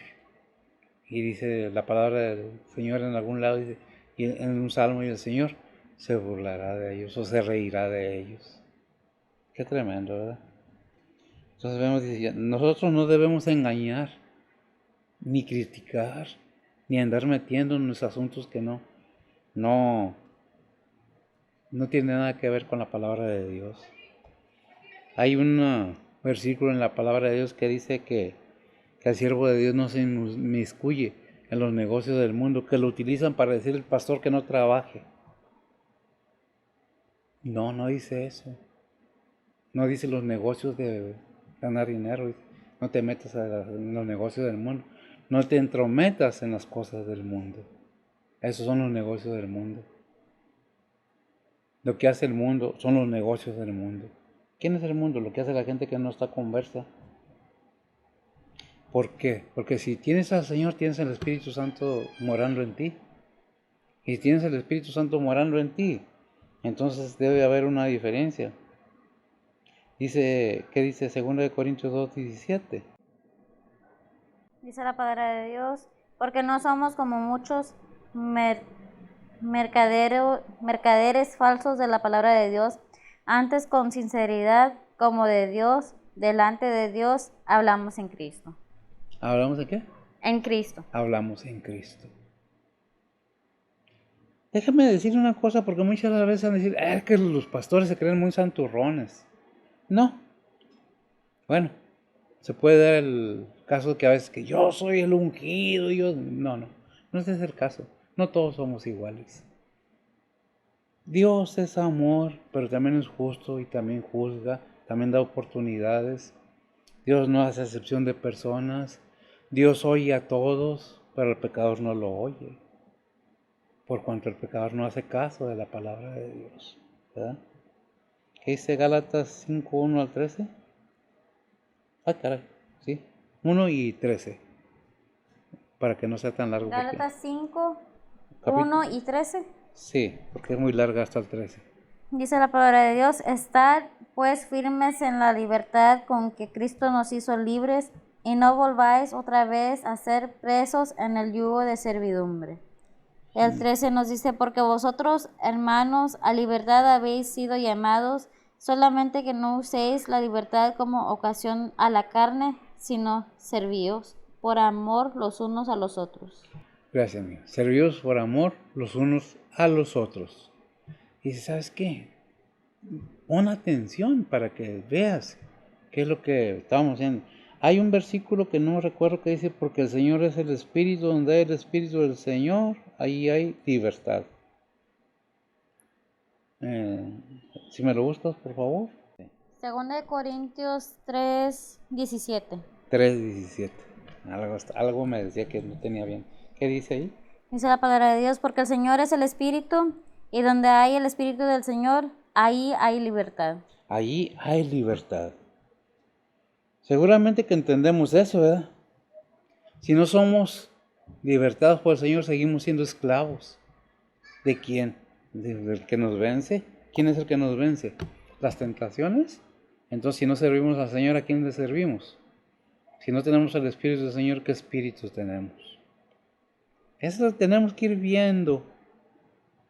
Y dice la palabra del Señor en algún lado, dice, y en un salmo, y el Señor se burlará de ellos o se reirá de ellos. Qué tremendo, ¿verdad? Entonces vemos, dice, nosotros no debemos engañar, ni criticar, ni andar metiendo en los asuntos que no tienen nada que ver con la palabra de Dios. Hay un versículo en la palabra de Dios que dice que el siervo de Dios no se inmiscuye en los negocios del mundo, que lo utilizan para decir el pastor que no trabaje. No dice eso. No dice los negocios de ganar dinero. No te metas en los negocios del mundo. No te entrometas en las cosas del mundo. Esos son los negocios del mundo. Lo que hace el mundo son los negocios del mundo. ¿Quién es el mundo? Lo que hace la gente que no está conversa. ¿Por qué? Porque si tienes al Señor, tienes el Espíritu Santo morando en ti. Y si tienes el Espíritu Santo morando en ti, entonces debe haber una diferencia. ¿Qué dice 2 Corintios 2:17? Dice la palabra de Dios, porque no somos como muchos mercaderes falsos de la palabra de Dios, antes con sinceridad, como de Dios, delante de Dios, hablamos en Cristo. ¿Hablamos de qué? En Cristo. Hablamos en Cristo. Déjame decir una cosa, porque muchas veces van a decir, que los pastores se creen muy santurrones. No, Bueno, se puede dar el caso que a veces que yo soy el ungido, no ese es el caso. No todos somos iguales. Dios es amor, pero también es justo y también juzga, también da oportunidades. Dios no hace excepción de personas. Dios oye a todos, pero el pecador no lo oye, por cuanto el pecador no hace caso de la palabra de Dios. ¿Verdad? ¿Qué dice Gálatas 5, 1 al 13? Ah, caray, sí. 1 y 13, para que no sea tan largo. Gálatas 5, Capítulo. 1 y 13. Sí, porque es muy larga hasta el 13. Dice la palabra de Dios, estad pues firmes en la libertad con que Cristo nos hizo libres, y no volváis otra vez a ser presos en el yugo de servidumbre. El 13 nos dice, porque vosotros, hermanos, a libertad habéis sido llamados, solamente que no uséis la libertad como ocasión a la carne, sino servíos por amor los unos a los otros. Gracias, amigo. Servidos por amor los unos a los otros. Y ¿sabes qué? Pon atención para que veas qué es lo que estamos haciendo. Hay un versículo que no recuerdo que dice, porque el Señor es el Espíritu, donde hay el Espíritu del Señor, ahí hay libertad. Si me lo buscas, por favor. Segunda de Corintios 3:17. 3:17. Algo me decía que no tenía bien. ¿Qué dice ahí? Dice la palabra de Dios, porque el Señor es el Espíritu, y donde hay el Espíritu del Señor, ahí hay libertad. Allí hay libertad. Seguramente que entendemos eso, ¿verdad? Si no somos libertados por el Señor, seguimos siendo esclavos. ¿De quién? ¿Del que nos vence? ¿Quién es el que nos vence? ¿Las tentaciones? Entonces, si no servimos al Señor, ¿a quién le servimos? Si no tenemos el Espíritu del Señor, ¿qué espíritus tenemos? Eso tenemos que ir viendo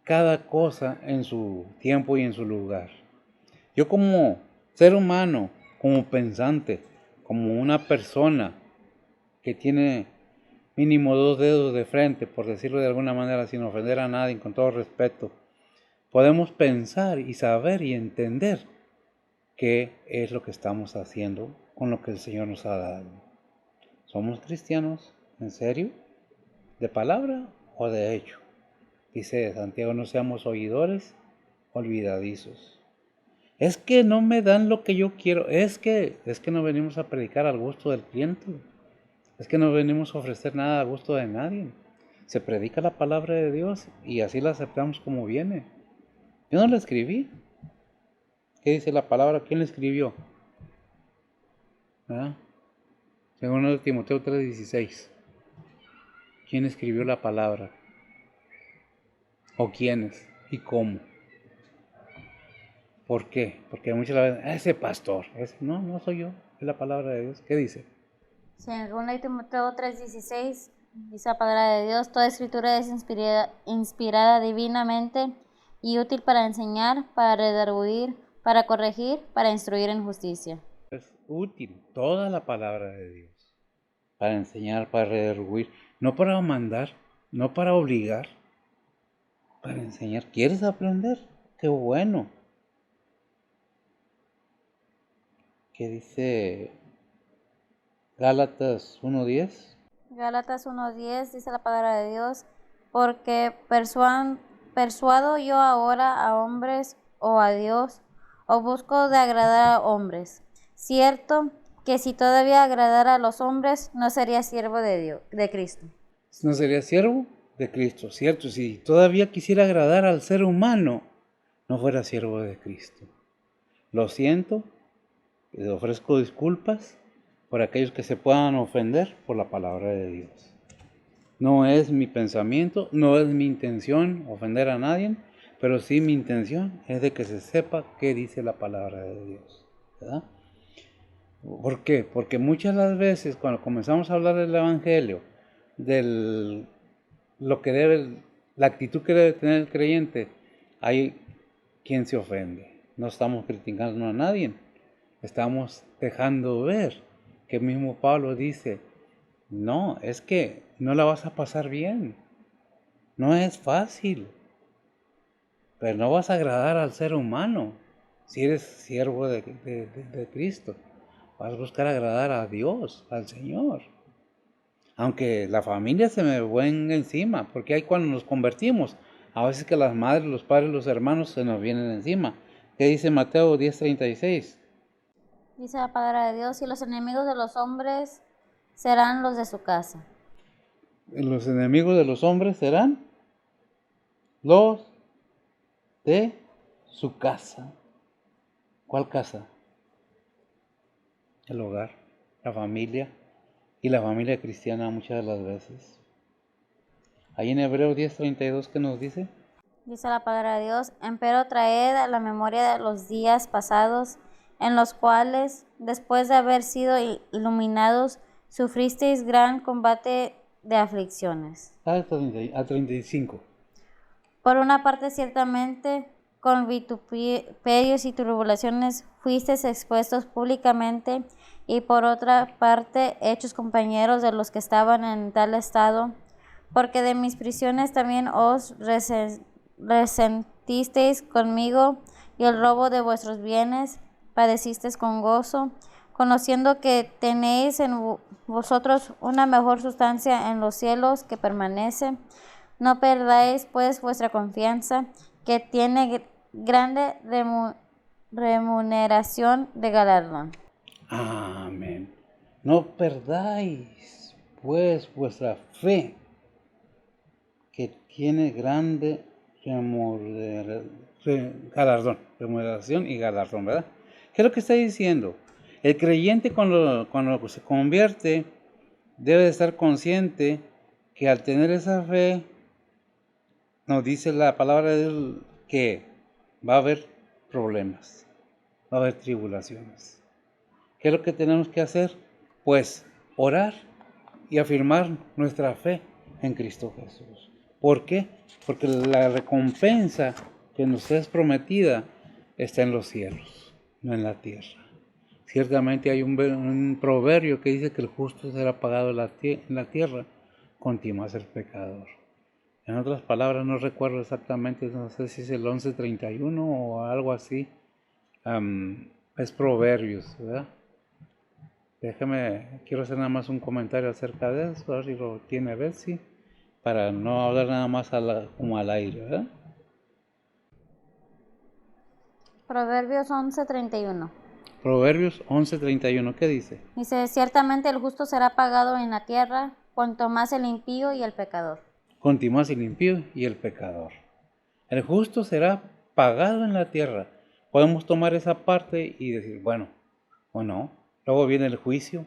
cada cosa en su tiempo y en su lugar. Yo como ser humano, como pensante, como una persona que tiene mínimo 2 dedos de frente, por decirlo de alguna manera, sin ofender a nadie, con todo respeto, podemos pensar y saber y entender qué es lo que estamos haciendo con lo que el Señor nos ha dado. ¿Somos cristianos? ¿En serio? ¿De palabra o de hecho? Dice Santiago, no seamos oidores olvidadizos. Es que no me dan lo que yo quiero. Es que no venimos a predicar al gusto del cliente. Es que no venimos a ofrecer nada a gusto de nadie. Se predica la palabra de Dios y así la aceptamos como viene. Yo no la escribí. ¿Qué dice la palabra? ¿Quién la escribió? ¿Ah? Segundo de Timoteo 3:16. ¿Quién escribió la palabra? ¿O quiénes? ¿Y cómo? ¿Por qué? Porque muchas veces, ese pastor, no soy yo, es la palabra de Dios. ¿Qué dice? Según la Timoteo 3:16, dice la palabra de Dios, toda escritura es inspirada divinamente y útil para enseñar, para redarguir, para corregir, para instruir en justicia. Es útil toda la palabra de Dios para enseñar, para redarguir, no para mandar, no para obligar, para enseñar. ¿Quieres aprender? Qué bueno. ¿Qué dice Gálatas 1:10? Gálatas 1:10 dice la palabra de Dios, porque persuado yo ahora a hombres o a Dios, o busco de agradar a hombres. Cierto que si todavía agradara a los hombres, no sería siervo de Dios, de Cristo. No sería siervo de Cristo, ¿cierto? Si todavía quisiera agradar al ser humano, no fuera siervo de Cristo. Lo siento, les ofrezco disculpas por aquellos que se puedan ofender por la palabra de Dios. No es mi pensamiento, no es mi intención ofender a nadie, pero sí mi intención es de que se sepa qué dice la palabra de Dios, ¿verdad? ¿Por qué? Porque muchas las veces cuando comenzamos a hablar del Evangelio, de lo que debe, la actitud que debe tener el creyente, hay quien se ofende. No estamos criticando a nadie, estamos dejando ver que mismo Pablo dice, no, es que no la vas a pasar bien, no es fácil, pero no vas a agradar al ser humano si eres siervo de Cristo. vas a buscar agradar a Dios, al Señor. Aunque la familia se me venga encima, porque hay cuando nos convertimos, a veces que las madres, los padres, los hermanos se nos vienen encima. ¿Qué dice Mateo 10:36? Dice la palabra de Dios, y los enemigos de los hombres serán los de su casa. Los enemigos de los hombres serán los de su casa. ¿Cuál casa? El hogar, la familia y la familia cristiana muchas de las veces. Ahí en Hebreos 10:32, ¿qué nos dice? Dice la palabra de Dios, empero traed a la memoria de los días pasados, en los cuales, después de haber sido iluminados, sufristeis gran combate de aflicciones. A 35. Por una parte, ciertamente, con vituperios y tribulaciones fuisteis expuestos públicamente, y por otra parte, hechos compañeros de los que estaban en tal estado, porque de mis prisiones también os resentisteis conmigo, y el robo de vuestros bienes padecisteis con gozo, conociendo que tenéis en vosotros una mejor sustancia en los cielos que permanece. No perdáis pues vuestra confianza, que tiene grande remuneración de galardón. Amén. No perdáis pues vuestra fe, que tiene grande remuneración y galardón, ¿verdad? ¿Qué es lo que está diciendo? El creyente cuando se convierte debe de estar consciente que al tener esa fe, nos dice la palabra de Dios que va a haber problemas, va a haber tribulaciones. ¿Qué es lo que tenemos que hacer? Pues orar y afirmar nuestra fe en Cristo Jesús. ¿Por qué? Porque la recompensa que nos es prometida está en los cielos, no en la tierra. Ciertamente hay un proverbio que dice que el justo será pagado en la tierra, continúa a ser pecador. En otras palabras, no recuerdo exactamente, no sé si es el 11:31 o algo así. Es Proverbios, ¿verdad? Quiero hacer nada más un comentario acerca de eso, a ver si lo tiene Betsy, para no hablar nada más como al aire, ¿verdad? Proverbios 11:31. Proverbios 11:31, ¿qué dice? Dice, ciertamente el justo será pagado en la tierra, cuanto más el impío y el pecador. Continúa el impío y el pecador. El justo será pagado en la tierra. Podemos tomar esa parte y decir, bueno, o no. Luego viene el juicio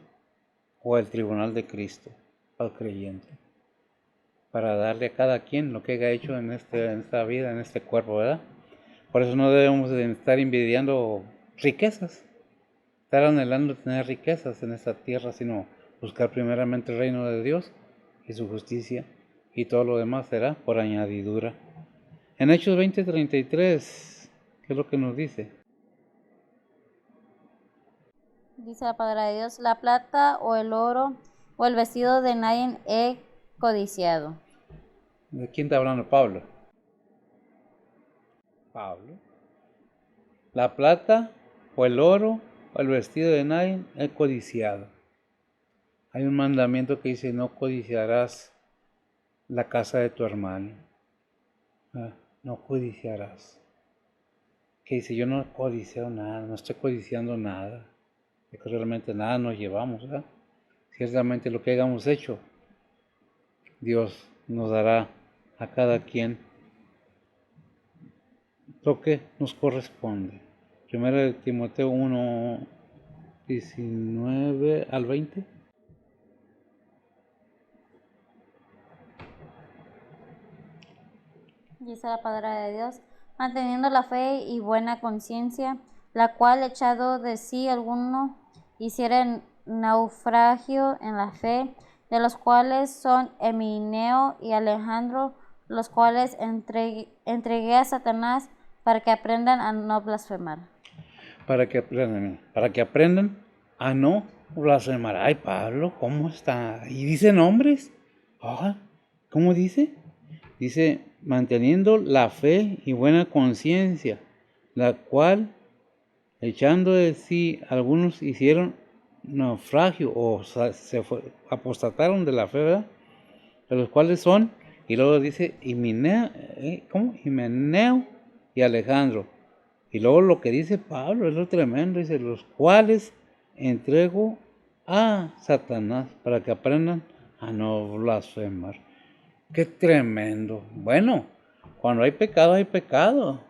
o el tribunal de Cristo al creyente, para darle a cada quien lo que haya hecho en esta vida, en este cuerpo, ¿verdad? Por eso no debemos de estar envidiando riquezas, estar anhelando tener riquezas en esta tierra, sino buscar primeramente el reino de Dios y su justicia, y todo lo demás será por añadidura. En Hechos 20:33, ¿qué es lo que nos dice? Dice la palabra de Dios, la plata o el oro o el vestido de nadie he codiciado. ¿De quién está hablando Pablo? Pablo. La plata o el oro o el vestido de nadie he codiciado. Hay un mandamiento que dice, no codiciarás la casa de tu hermano. No codiciarás. Que dice, yo no codiceo nada, no estoy codiciando nada. Porque realmente nada nos llevamos, ¿verdad? Ciertamente lo que hayamos hecho, Dios nos dará a cada quien lo que nos corresponde. Primero de Timoteo 1:19-20. Dice la palabra de Dios, manteniendo la fe y buena conciencia, la cual echado de sí alguno hiciera naufragio en la fe, de los cuales son Emineo y Alejandro, los cuales entregué a Satanás para que aprendan a no blasfemar. Para que aprendan a no blasfemar. Ay, Pablo, ¿cómo está? ¿Y dice nombres? ¿Cómo dice? Dice, manteniendo la fe y buena conciencia, la cual, echando de sí, algunos hicieron naufragio o apostataron de la fe, ¿verdad? De los cuales son, y luego dice Himeneo y Alejandro. Y luego lo que dice Pablo es lo tremendo, dice, los cuales entrego a Satanás para que aprendan a no blasfemar. Qué tremendo. Bueno, cuando hay pecado, hay pecado.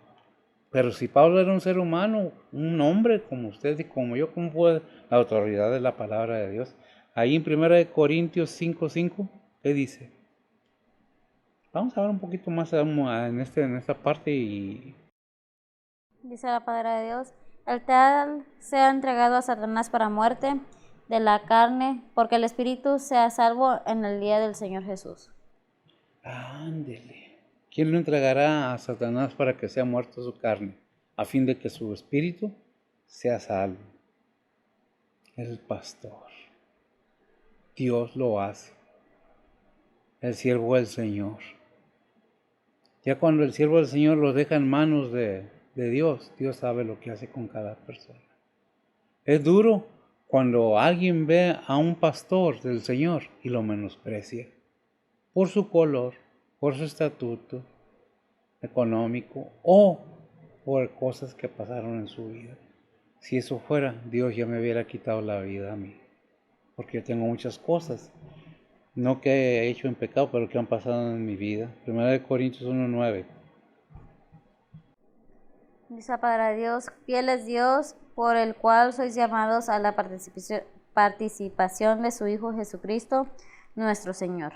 Pero si Pablo era un ser humano, un hombre como usted y como yo, ¿cómo fue la autoridad de la palabra de Dios? Ahí en 1 Corintios 5:5, ¿qué dice? Vamos a ver un poquito más en esta parte y... Dice la palabra de Dios, el tal sea entregado a Satanás para muerte de la carne, porque el espíritu sea salvo en el día del Señor Jesús. Ándele. ¿Quién lo entregará a Satanás para que sea muerto su carne, a fin de que su espíritu sea salvo? El pastor. Dios lo hace. El siervo del Señor. Ya cuando el siervo del Señor lo deja en manos de Dios, Dios sabe lo que hace con cada persona. Es duro cuando alguien ve a un pastor del Señor y lo menosprecia por su color, por su estatuto económico o por cosas que pasaron en su vida. Si eso fuera, Dios ya me hubiera quitado la vida a mí, porque yo tengo muchas cosas, no que he hecho en pecado, pero que han pasado en mi vida. 1 Corintios 1:9. Dice la palabra de Dios, fiel es Dios, por el cual sois llamados a la participación de su Hijo Jesucristo, nuestro Señor.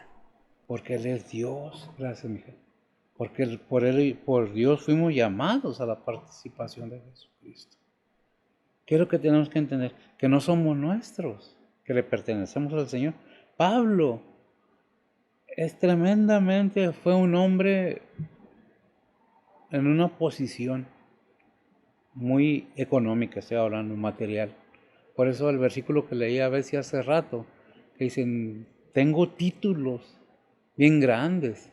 Porque Él es Dios, gracias, mija. Porque por Él y por Dios fuimos llamados a la participación de Jesucristo. ¿Qué es lo que tenemos que entender? Que no somos nuestros, que le pertenecemos al Señor. Pablo fue un hombre en una posición muy económica, estoy hablando, material. Por eso el versículo que leí a veces hace rato, que dicen, tengo títulos bien grandes,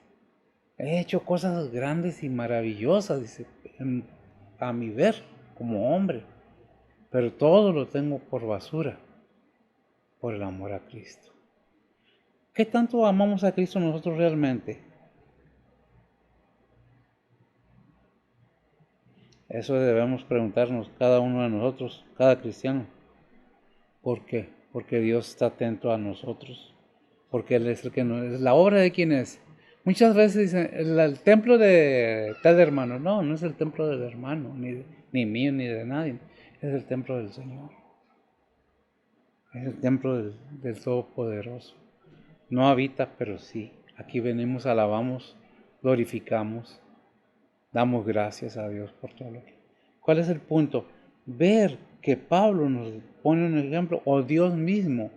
he hecho cosas grandes y maravillosas, dice, a mi ver, como hombre, pero todo lo tengo por basura, por el amor a Cristo. ¿Qué tanto amamos a Cristo nosotros realmente? Eso debemos preguntarnos cada uno de nosotros, cada cristiano. ¿Por qué? Porque Dios está atento a nosotros. Porque Él es el que nos... ¿La obra de quién es? Muchas veces dicen, el templo de tal hermano. No, no es el templo del hermano, ni mío, ni de nadie. Es el templo del Señor. Es el templo del Todopoderoso. No habita, pero sí. Aquí venimos, alabamos, glorificamos, damos gracias a Dios por todo lo que... ¿Cuál es el punto? Ver que Pablo nos pone un ejemplo, o Dios mismo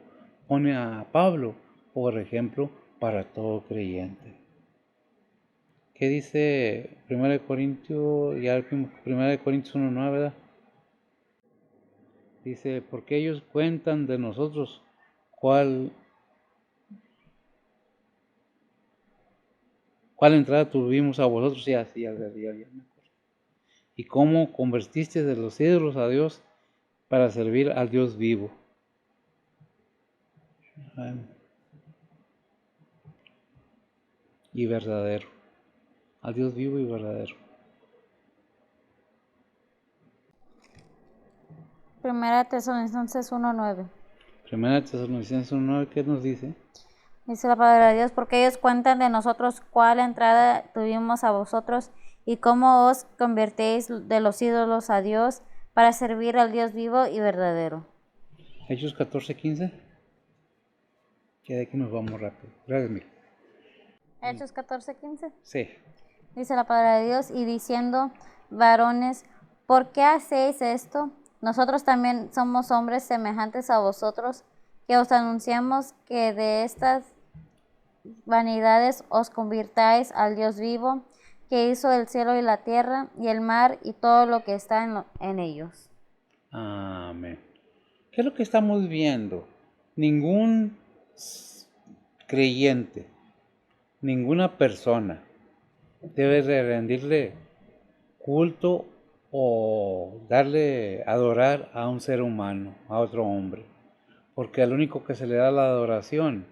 pone a Pablo, por ejemplo, para todo creyente. ¿Qué dice 1 Corintios, ya 1 Corintios 1:9, ¿verdad? Dice, porque ellos cuentan de nosotros cuál entrada tuvimos a vosotros, ya me acuerdo. Y cómo convertiste de los ídolos a Dios para servir al Dios vivo. Y verdadero. Al Dios vivo y verdadero. Primera Tesalonicenses 1:9. Primera Tesalonicenses 1:9, ¿qué nos dice? Dice la palabra de Dios, porque ellos cuentan de nosotros cuál entrada tuvimos a vosotros y cómo os convertéis de los ídolos a Dios para servir al Dios vivo y verdadero. Hechos 14:15. Que de aquí nos vamos rápido. Gracias, Miguel. Hechos 14:15. Sí. Dice la palabra de Dios, y diciendo, varones, ¿por qué hacéis esto? Nosotros también somos hombres semejantes a vosotros, que os anunciamos que de estas vanidades os convirtáis al Dios vivo, que hizo el cielo y la tierra y el mar y todo lo que está en ellos. Amén. ¿Qué es lo que estamos viendo? Ningún creyente, ninguna persona debe de rendirle culto o adorar a un ser humano, a otro hombre. porque al único que se le da la adoración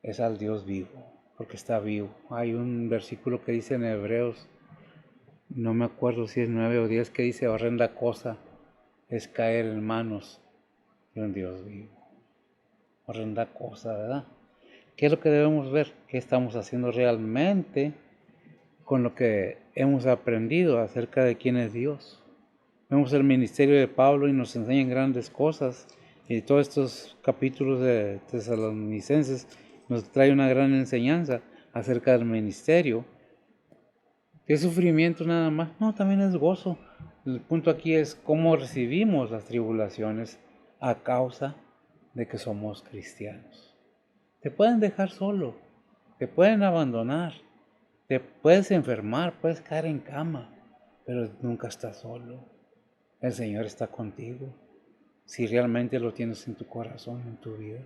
es al Dios vivo, porque está vivo. Hay un versículo que dice en Hebreos, no me acuerdo si es 9 o 10, que dice: horrenda cosa es caer en manos de un Dios vivo. Horrenda cosa, ¿verdad? ¿Qué es lo que debemos ver? ¿Qué estamos haciendo realmente con lo que hemos aprendido acerca de quién es Dios? Vemos el ministerio de Pablo y nos enseñan grandes cosas. Y todos estos capítulos de Tesalonicenses nos trae una gran enseñanza acerca del ministerio. ¿Qué sufrimiento nada más? No, también es gozo. El punto aquí es cómo recibimos las tribulaciones a causa de que somos cristianos. Te pueden dejar solo, te pueden abandonar, te puedes enfermar, puedes caer en cama, pero nunca estás solo. El Señor está contigo, si realmente lo tienes en tu corazón, en tu vida.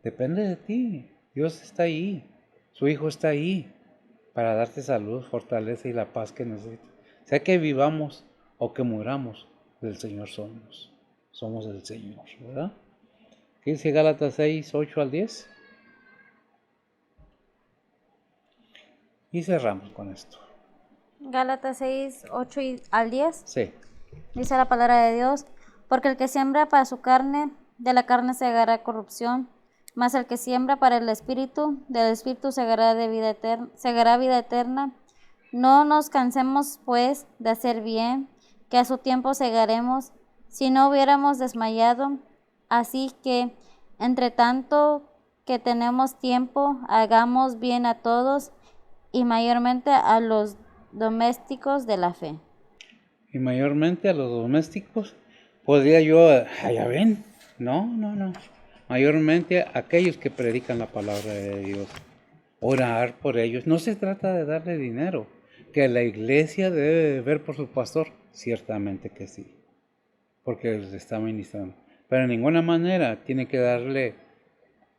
Depende de ti. Dios está ahí, su Hijo está ahí para darte salud, fortaleza y la paz que necesitas. Sea que vivamos o que muramos, del Señor somos. Somos del Señor, ¿verdad? ¿Qué dice Gálatas 6, 8 al 10? Y cerramos con esto. Gálatas 6, 8 al 10. Sí. Dice la palabra de Dios, porque el que siembra para su carne, de la carne segará corrupción, mas el que siembra para el Espíritu, del Espíritu segará vida eterna. No nos cansemos, pues, de hacer bien, que a su tiempo segaremos, si no hubiéramos desmayado. Así que, entre tanto que tenemos tiempo, hagamos bien a todos, y mayormente a los domésticos de la fe. Y mayormente a los domésticos, podría yo, ya ven, no. Mayormente a aquellos que predican la palabra de Dios. Orar por ellos. No se trata de darle dinero. Que la iglesia debe de ver por su pastor. Ciertamente que sí. Porque les está ministrando. Pero de ninguna manera tiene que darle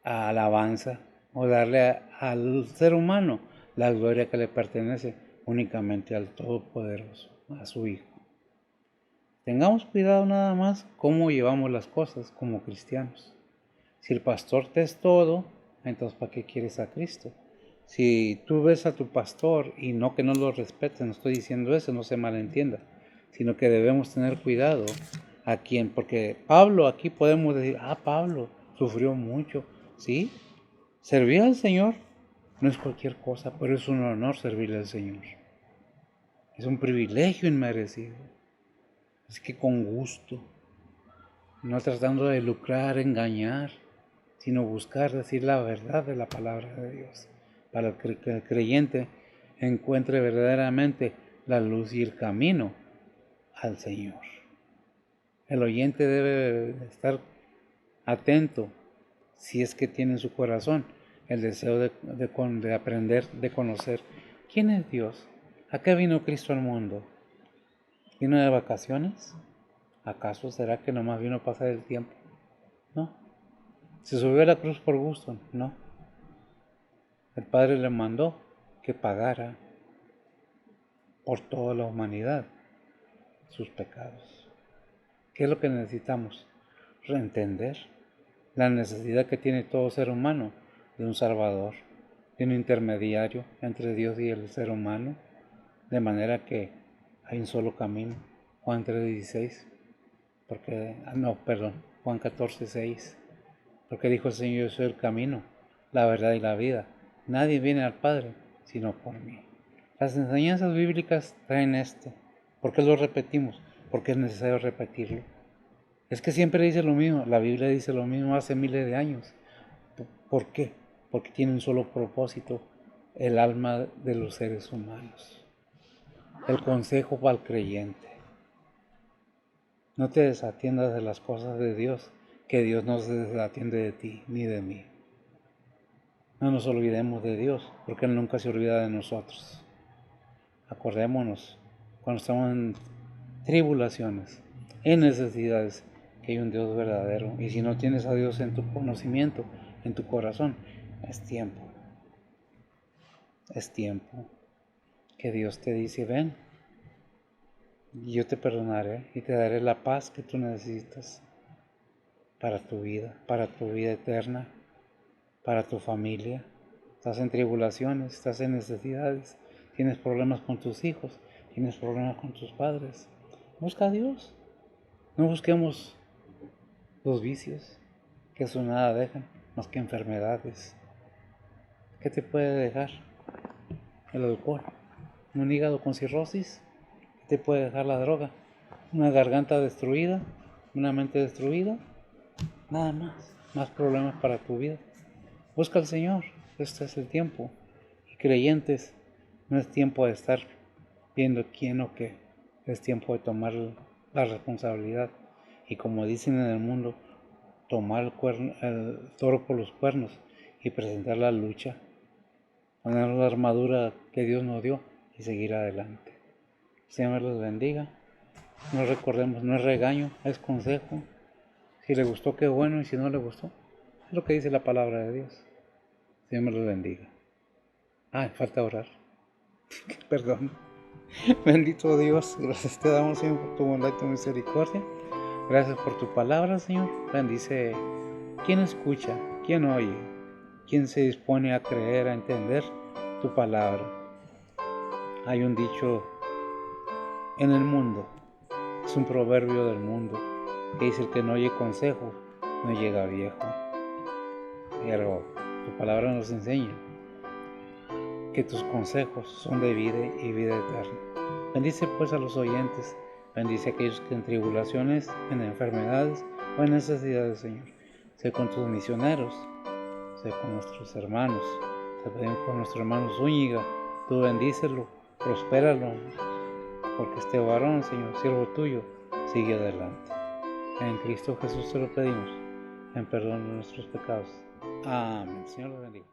alabanza o darle al ser humano la gloria que le pertenece únicamente al Todopoderoso, a su Hijo. Tengamos cuidado nada más cómo llevamos las cosas como cristianos. Si el pastor te es todo, entonces ¿para qué quieres a Cristo? Si tú ves a tu pastor y no que no lo respetes, no estoy diciendo eso, no se malentienda, sino que debemos tener cuidado a quién, porque Pablo aquí podemos decir, Pablo sufrió mucho, ¿sí? Servir al Señor no es cualquier cosa, pero es un honor servirle al Señor. Es un privilegio inmerecido. Es que con gusto, no tratando de lucrar, engañar, sino buscar decir la verdad de la palabra de Dios, para que el creyente encuentre verdaderamente la luz y el camino al Señor. El oyente debe estar atento, si es que tiene en su corazón el deseo de aprender, de conocer quién es Dios. ¿A qué vino Cristo al mundo? ¿Vino de vacaciones? ¿Acaso será que nomás vino a pasar el tiempo? No. ¿Se subió a la cruz por gusto? No. El Padre le mandó que pagara por toda la humanidad sus pecados. ¿Qué es lo que necesitamos? Reentender la necesidad que tiene todo ser humano de un Salvador, de un intermediario entre Dios y el ser humano, de manera que hay un solo camino. Juan 3:16, Juan 14:6, porque dijo el Señor: yo soy el camino, la verdad y la vida. Nadie viene al Padre sino por mí. Las enseñanzas bíblicas traen esto. ¿Por qué lo repetimos? Porque es necesario repetirlo. Es que siempre dice lo mismo, la Biblia dice lo mismo hace miles de años. ¿Por qué? Porque tiene un solo propósito: el alma de los seres humanos. El consejo para el creyente. No te desatiendas de las cosas de Dios, que Dios no se desatiende de ti ni de mí. No nos olvidemos de Dios, porque Él nunca se olvida de nosotros. Acordémonos, cuando estamos en tribulaciones, en necesidades, que hay un Dios verdadero. Y si no tienes a Dios en tu conocimiento, en tu corazón, es tiempo. Es tiempo que Dios te dice: ven, y yo te perdonaré y te daré la paz que tú necesitas. para tu vida eterna, para tu familia. Estás en tribulaciones, estás en necesidades, tienes problemas con tus hijos, tienes problemas con tus padres. Busca a Dios. No busquemos los vicios, que eso nada dejan, más que enfermedades. ¿Qué te puede dejar? El alcohol. Un hígado con cirrosis. ¿Qué te puede dejar la droga? Una garganta destruida, una mente destruida. Nada más. Más problemas para tu vida. Busca al Señor. Este es el tiempo. Y creyentes, no es tiempo de estar viendo quién o qué. Es tiempo de tomar la responsabilidad. Y como dicen en el mundo, tomar el toro por los cuernos y presentar la lucha. Poner la armadura que Dios nos dio y seguir adelante. Señor los bendiga. No recordemos, no es regaño, es consejo. Si le gustó, qué bueno, y si no le gustó, es lo que dice la palabra de Dios. Señor los bendiga. Falta orar. Perdón. Bendito Dios, gracias te damos, Señor, por tu bondad y tu misericordia. Gracias por tu palabra, Señor. Bendice quien escucha, quien oye, quien se dispone a creer, a entender tu palabra. Hay un dicho en el mundo, es un proverbio del mundo, que dice: el que no oye consejo no llega viejo. Pero tu palabra nos enseña que tus consejos son de vida y vida eterna. Bendice pues a los oyentes, bendice a aquellos que en tribulaciones, en enfermedades o en necesidades, Señor. Sé con tus misioneros, sé con nuestros hermanos, te pedimos por nuestro hermano Zúñiga, tú bendícelo, prospéralo, porque este varón, Señor, siervo tuyo, sigue adelante. En Cristo Jesús te lo pedimos, en perdón de nuestros pecados. Amén. Señor lo bendiga.